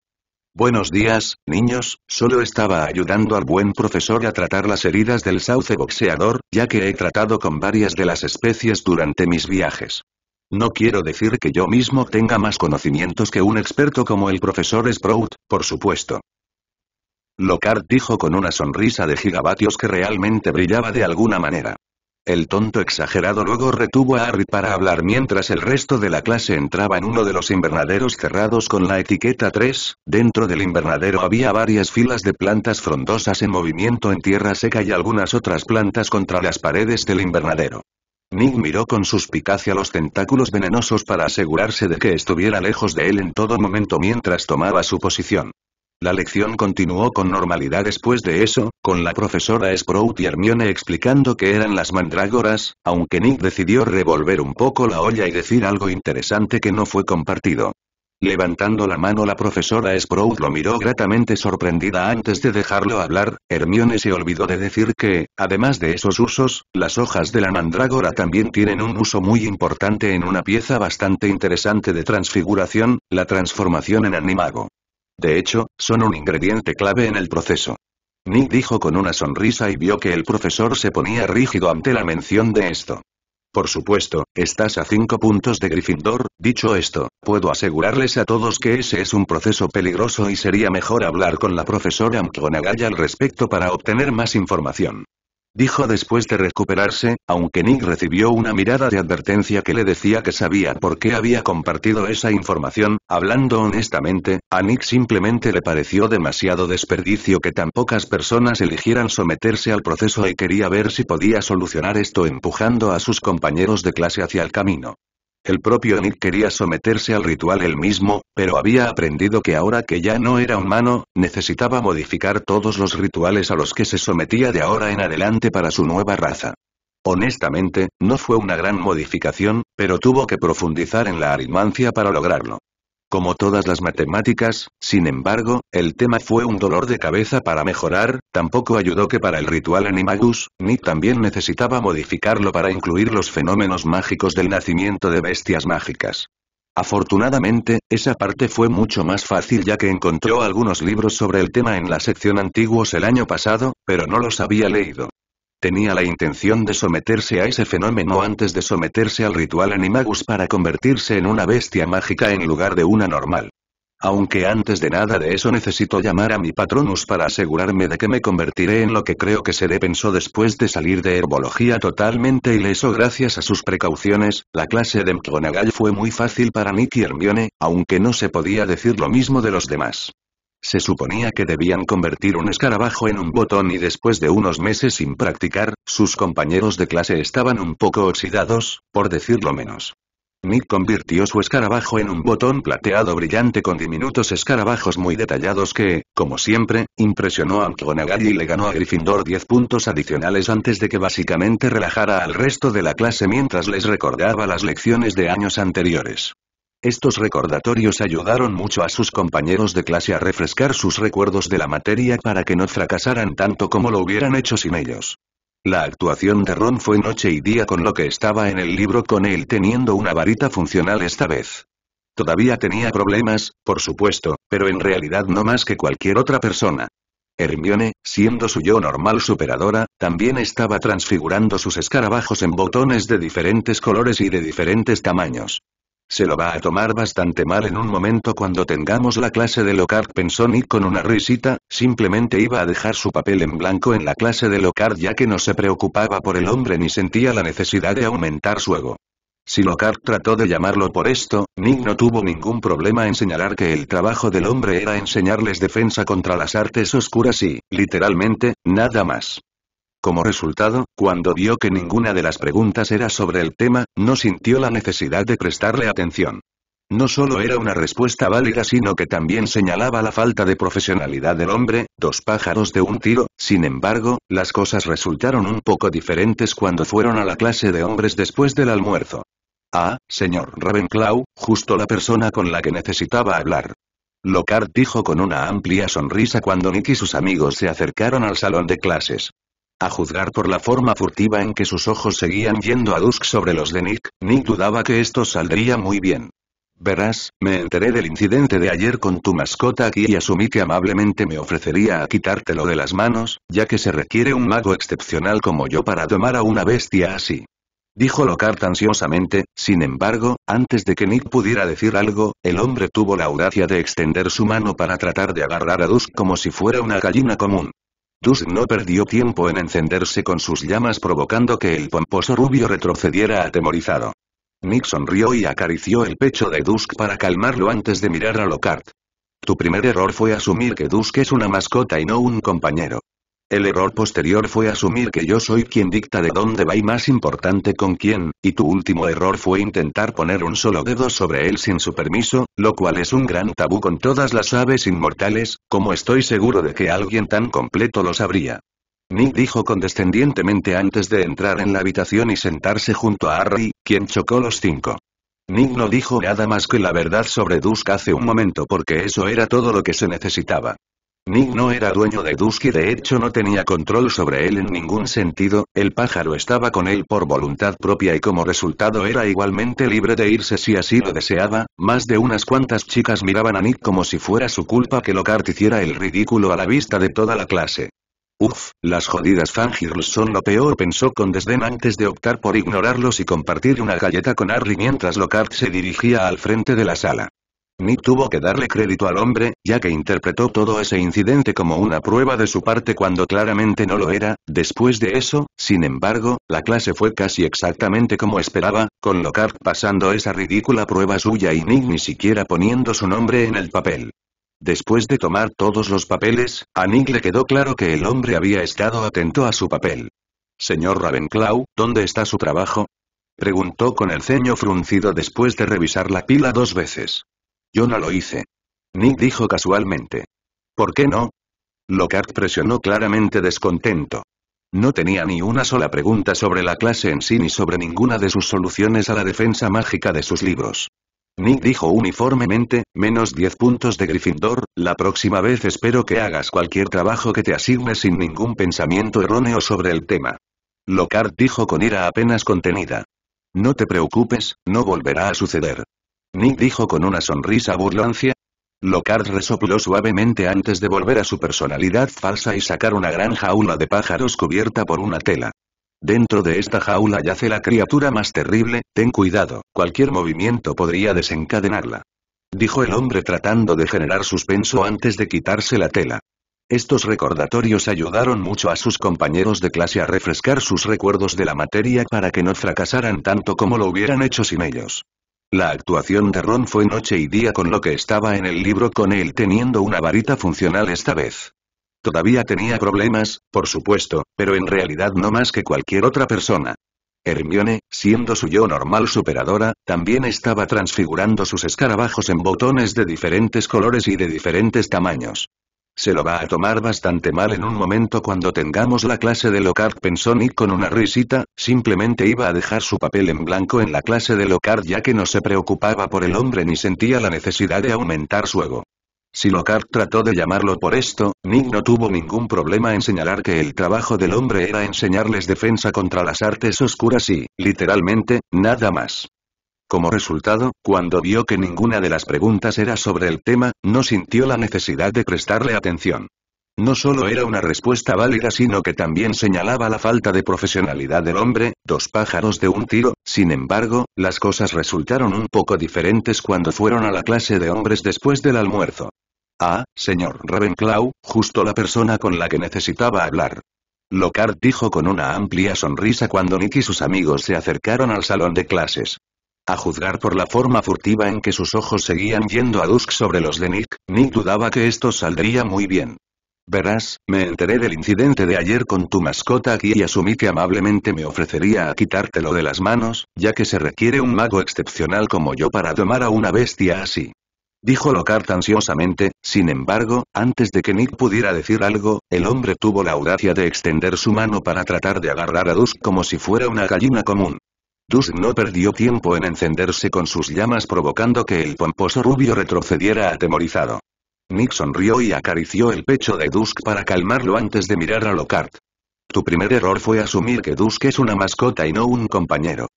Buenos días, niños, solo estaba ayudando al buen profesor a tratar las heridas del sauce boxeador, ya que he tratado con varias de las especies durante mis viajes. No quiero decir que yo mismo tenga más conocimientos que un experto como el profesor Sprout, por supuesto. Lockhart dijo con una sonrisa de gigavatios que realmente brillaba de alguna manera. El tonto exagerado luego retuvo a Harry para hablar mientras el resto de la clase entraba en uno de los invernaderos cerrados con la etiqueta 3, dentro del invernadero había varias filas de plantas frondosas en movimiento en tierra seca y algunas otras plantas contra las paredes del invernadero. Nick miró con suspicacia los tentáculos venenosos para asegurarse de que estuviera lejos de él en todo momento mientras tomaba su posición. La lección continuó con normalidad después de eso, con la profesora Sprout y Hermione explicando qué eran las mandrágoras, aunque Nick decidió revolver un poco la olla y decir algo interesante que no fue compartido. Levantando la mano la profesora Sprout lo miró gratamente sorprendida antes de dejarlo hablar. Hermione se olvidó de decir que, además de esos usos, las hojas de la mandrágora también tienen un uso muy importante en una pieza bastante interesante de transfiguración, la transformación en animago. De hecho, son un ingrediente clave en el proceso. Nick dijo con una sonrisa y vio que el profesor se ponía rígido ante la mención de esto. Por supuesto, estás a 5 puntos de Gryffindor. Dicho esto, puedo asegurarles a todos que ese es un proceso peligroso y sería mejor hablar con la profesora McGonagall al respecto para obtener más información. Dijo después de recuperarse, aunque Nick recibió una mirada de advertencia que le decía que sabía por qué había compartido esa información. Hablando honestamente, a Nick simplemente le pareció demasiado desperdicio que tan pocas personas eligieran someterse al proceso y quería ver si podía solucionar esto empujando a sus compañeros de clase hacia el camino. El propio Nick quería someterse al ritual él mismo, pero había aprendido que ahora que ya no era humano, necesitaba modificar todos los rituales a los que se sometía de ahora en adelante para su nueva raza. Honestamente, no fue una gran modificación, pero tuvo que profundizar en la aritmancia para lograrlo. Como todas las matemáticas, sin embargo, el tema fue un dolor de cabeza para mejorar, tampoco ayudó que para el ritual Animagus, Nick también necesitaba modificarlo para incluir los fenómenos mágicos del nacimiento de bestias mágicas. Afortunadamente, esa parte fue mucho más fácil ya que encontró algunos libros sobre el tema en la sección antiguos el año pasado, pero no los había leído. Tenía la intención de someterse a ese fenómeno antes de someterse al ritual Animagus para convertirse en una bestia mágica en lugar de una normal. Aunque antes de nada de eso necesito llamar a mi Patronus para asegurarme de que me convertiré en lo que creo que seré, pensó después de salir de herbología totalmente ileso gracias a sus precauciones. La clase de McGonagall fue muy fácil para Nick y Hermione, aunque no se podía decir lo mismo de los demás. Se suponía que debían convertir un escarabajo en un botón y después de unos meses sin practicar, sus compañeros de clase estaban un poco oxidados, por decirlo menos. Nick convirtió su escarabajo en un botón plateado brillante con diminutos escarabajos muy detallados que, como siempre, impresionó a McGonagall y le ganó a Gryffindor 10 puntos adicionales antes de que básicamente relajara al resto de la clase mientras les recordaba las lecciones de años anteriores. Estos recordatorios ayudaron mucho a sus compañeros de clase a refrescar sus recuerdos de la materia para que no fracasaran tanto como lo hubieran hecho sin ellos. La actuación de Ron fue noche y día con lo que estaba en el libro, con él teniendo una varita funcional esta vez. Todavía tenía problemas, por supuesto, pero en realidad no más que cualquier otra persona. Hermione, siendo su yo normal superadora, también estaba transfigurando sus escarabajos en botones de diferentes colores y de diferentes tamaños. Se lo va a tomar bastante mal en un momento cuando tengamos la clase de Lockhart, pensó Nick con una risita. Simplemente iba a dejar su papel en blanco en la clase de Lockhart ya que no se preocupaba por el hombre ni sentía la necesidad de aumentar su ego. Si Lockhart trató de llamarlo por esto, Nick no tuvo ningún problema en señalar que el trabajo del hombre era enseñarles defensa contra las artes oscuras y, literalmente, nada más. Como resultado, cuando vio que ninguna de las preguntas era sobre el tema, no sintió la necesidad de prestarle atención. No solo era una respuesta válida sino que también señalaba la falta de profesionalidad del hombre, dos pájaros de un tiro. Sin embargo, las cosas resultaron un poco diferentes cuando fueron a la clase de hombres después del almuerzo. Ah, señor Ravenclaw, justo la persona con la que necesitaba hablar. Lockhart dijo con una amplia sonrisa cuando Nick y sus amigos se acercaron al salón de clases. A juzgar por la forma furtiva en que sus ojos seguían yendo a Dusk sobre los de Nick dudaba que esto saldría muy bien. Verás, me enteré del incidente de ayer con tu mascota aquí y asumí que amablemente me ofrecería a quitártelo de las manos, ya que se requiere un mago excepcional como yo para domar a una bestia así. Dijo Lockhart ansiosamente. Sin embargo, antes de que Nick pudiera decir algo, el hombre tuvo la audacia de extender su mano para tratar de agarrar a Dusk como si fuera una gallina común. Dusk no perdió tiempo en encenderse con sus llamas provocando que el pomposo rubio retrocediera atemorizado. Nick sonrió y acarició el pecho de Dusk para calmarlo antes de mirar a Lockhart. Tu primer error fue asumir que Dusk es una mascota y no un compañero. El error posterior fue asumir que yo soy quien dicta de dónde va y más importante con quién, y tu último error fue intentar poner un solo dedo sobre él sin su permiso, lo cual es un gran tabú con todas las aves inmortales, como estoy seguro de que alguien tan completo lo sabría. Nick dijo condescendientemente antes de entrar en la habitación y sentarse junto a Harry, quien chocó los 5. Nick no dijo nada más que la verdad sobre Dusk hace un momento porque eso era todo lo que se necesitaba. Nick no era dueño de Dusk y de hecho no tenía control sobre él en ningún sentido. El pájaro estaba con él por voluntad propia y como resultado era igualmente libre de irse si así lo deseaba. Más de unas cuantas chicas miraban a Nick como si fuera su culpa que Lockhart hiciera el ridículo a la vista de toda la clase. Uf, las jodidas fangirls son lo peor, pensó con desdén antes de optar por ignorarlos y compartir una galleta con Harry mientras Lockhart se dirigía al frente de la sala. Nick tuvo que darle crédito al hombre, ya que interpretó todo ese incidente como una prueba de su parte cuando claramente no lo era. Después de eso, sin embargo, la clase fue casi exactamente como esperaba, con Lockhart pasando esa ridícula prueba suya y Nick ni siquiera poniendo su nombre en el papel. Después de tomar todos los papeles, a Nick le quedó claro que el hombre había estado atento a su papel. Señor Ravenclaw, ¿dónde está su trabajo? Preguntó con el ceño fruncido después de revisar la pila 2 veces. Yo no lo hice. Nick dijo casualmente. ¿Por qué no? Lockhart presionó claramente descontento. No tenía ni una sola pregunta sobre la clase en sí ni sobre ninguna de sus soluciones a la defensa mágica de sus libros. Nick dijo uniformemente, menos 10 puntos de Gryffindor, la próxima vez espero que hagas cualquier trabajo que te asigne sin ningún pensamiento erróneo sobre el tema. Lockhart dijo con ira apenas contenida. No te preocupes, no volverá a suceder. Nick dijo con una sonrisa burlancia. Lockhart resopló suavemente antes de volver a su personalidad falsa y sacar una gran jaula de pájaros cubierta por una tela. Dentro de esta jaula yace la criatura más terrible, ten cuidado, cualquier movimiento podría desencadenarla. Dijo el hombre tratando de generar suspenso antes de quitarse la tela. Estos recordatorios ayudaron mucho a sus compañeros de clase a refrescar sus recuerdos de la materia para que no fracasaran tanto como lo hubieran hecho sin ellos. La actuación de Ron fue noche y día con lo que estaba en el libro con él teniendo una varita funcional esta vez. Todavía tenía problemas, por supuesto, pero en realidad no más que cualquier otra persona. Hermione, siendo su yo normal superadora, también estaba transfigurando sus escarabajos en botones de diferentes colores y de diferentes tamaños. Se lo va a tomar bastante mal en un momento cuando tengamos la clase de Lockhart, pensó Nick con una risita, simplemente iba a dejar su papel en blanco en la clase de Lockhart ya que no se preocupaba por el hombre ni sentía la necesidad de aumentar su ego. Si Lockhart trató de llamarlo por esto, Nick no tuvo ningún problema en señalar que el trabajo del hombre era enseñarles defensa contra las artes oscuras y, literalmente, nada más. Como resultado, cuando vio que ninguna de las preguntas era sobre el tema, no sintió la necesidad de prestarle atención. No solo era una respuesta válida sino que también señalaba la falta de profesionalidad del hombre, dos pájaros de un tiro, sin embargo, las cosas resultaron un poco diferentes cuando fueron a la clase de hombres después del almuerzo. Ah, señor Ravenclaw, justo la persona con la que necesitaba hablar. Lockhart dijo con una amplia sonrisa cuando Nick y sus amigos se acercaron al salón de clases. A juzgar por la forma furtiva en que sus ojos seguían yendo a Dusk sobre los de Nick dudaba que esto saldría muy bien. Verás, me enteré del incidente de ayer con tu mascota aquí y asumí que amablemente me ofrecería a quitártelo de las manos, ya que se requiere un mago excepcional como yo para domar a una bestia así. Dijo Lockhart ansiosamente, sin embargo, antes de que Nick pudiera decir algo, el hombre tuvo la audacia de extender su mano para tratar de agarrar a Dusk como si fuera una gallina común. Dusk no perdió tiempo en encenderse con sus llamas provocando que el pomposo rubio retrocediera atemorizado. Nick sonrió y acarició el pecho de Dusk para calmarlo antes de mirar a Lockhart. Tu primer error fue asumir que Dusk es una mascota y no un compañero.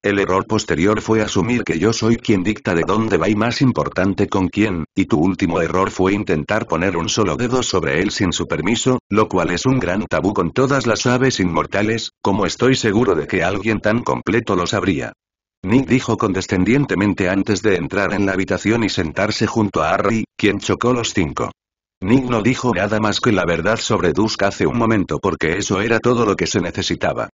El error posterior fue asumir que yo soy quien dicta de dónde va y más importante con quién, y tu último error fue intentar poner un solo dedo sobre él sin su permiso, lo cual es un gran tabú con todas las aves inmortales, como estoy seguro de que alguien tan completo lo sabría. Nick dijo condescendientemente antes de entrar en la habitación y sentarse junto a Harry, quien chocó los 5. Nick no dijo nada más que la verdad sobre Dusk hace un momento porque eso era todo lo que se necesitaba.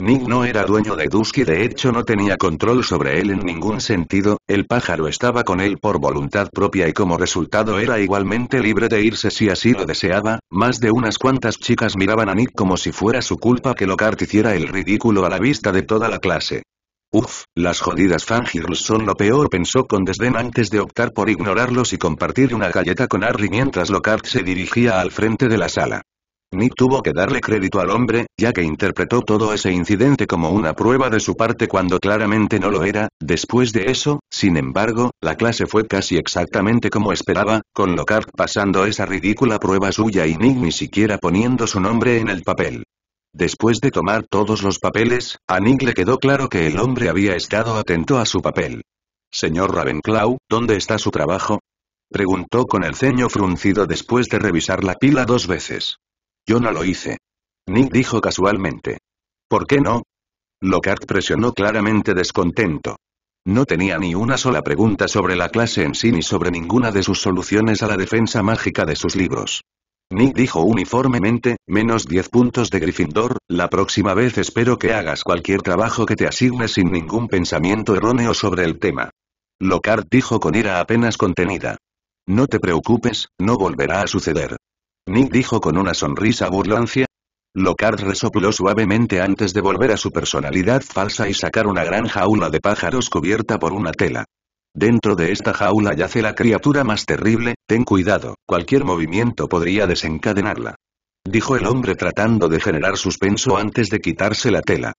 Nick no era dueño de Dusk y de hecho no tenía control sobre él en ningún sentido, el pájaro estaba con él por voluntad propia y como resultado era igualmente libre de irse si así lo deseaba. Más de unas cuantas chicas miraban a Nick como si fuera su culpa que Lockhart hiciera el ridículo a la vista de toda la clase. Uf, las jodidas fangirls son lo peor, pensó con desdén antes de optar por ignorarlos y compartir una galleta con Harry mientras Lockhart se dirigía al frente de la sala. Nick tuvo que darle crédito al hombre, ya que interpretó todo ese incidente como una prueba de su parte cuando claramente no lo era. Después de eso, sin embargo, la clase fue casi exactamente como esperaba, con Lockhart pasando esa ridícula prueba suya y Nick ni siquiera poniendo su nombre en el papel. Después de tomar todos los papeles, a Nick le quedó claro que el hombre había estado atento a su papel. Señor Ravenclaw, ¿dónde está su trabajo? Preguntó con el ceño fruncido después de revisar la pila 2 veces. Yo no lo hice. Nick dijo casualmente. ¿Por qué no? Lockhart presionó claramente descontento. No tenía ni una sola pregunta sobre la clase en sí ni sobre ninguna de sus soluciones a la defensa mágica de sus libros. Nick dijo uniformemente, menos 10 puntos de Gryffindor, la próxima vez espero que hagas cualquier trabajo que te asigne sin ningún pensamiento erróneo sobre el tema. Lockhart dijo con ira apenas contenida. No te preocupes, no volverá a suceder. Nick dijo con una sonrisa burlancia. Lockhart resopló suavemente antes de volver a su personalidad falsa y sacar una gran jaula de pájaros cubierta por una tela. Dentro de esta jaula yace la criatura más terrible, ten cuidado, cualquier movimiento podría desencadenarla. Dijo el hombre tratando de generar suspenso antes de quitarse la tela.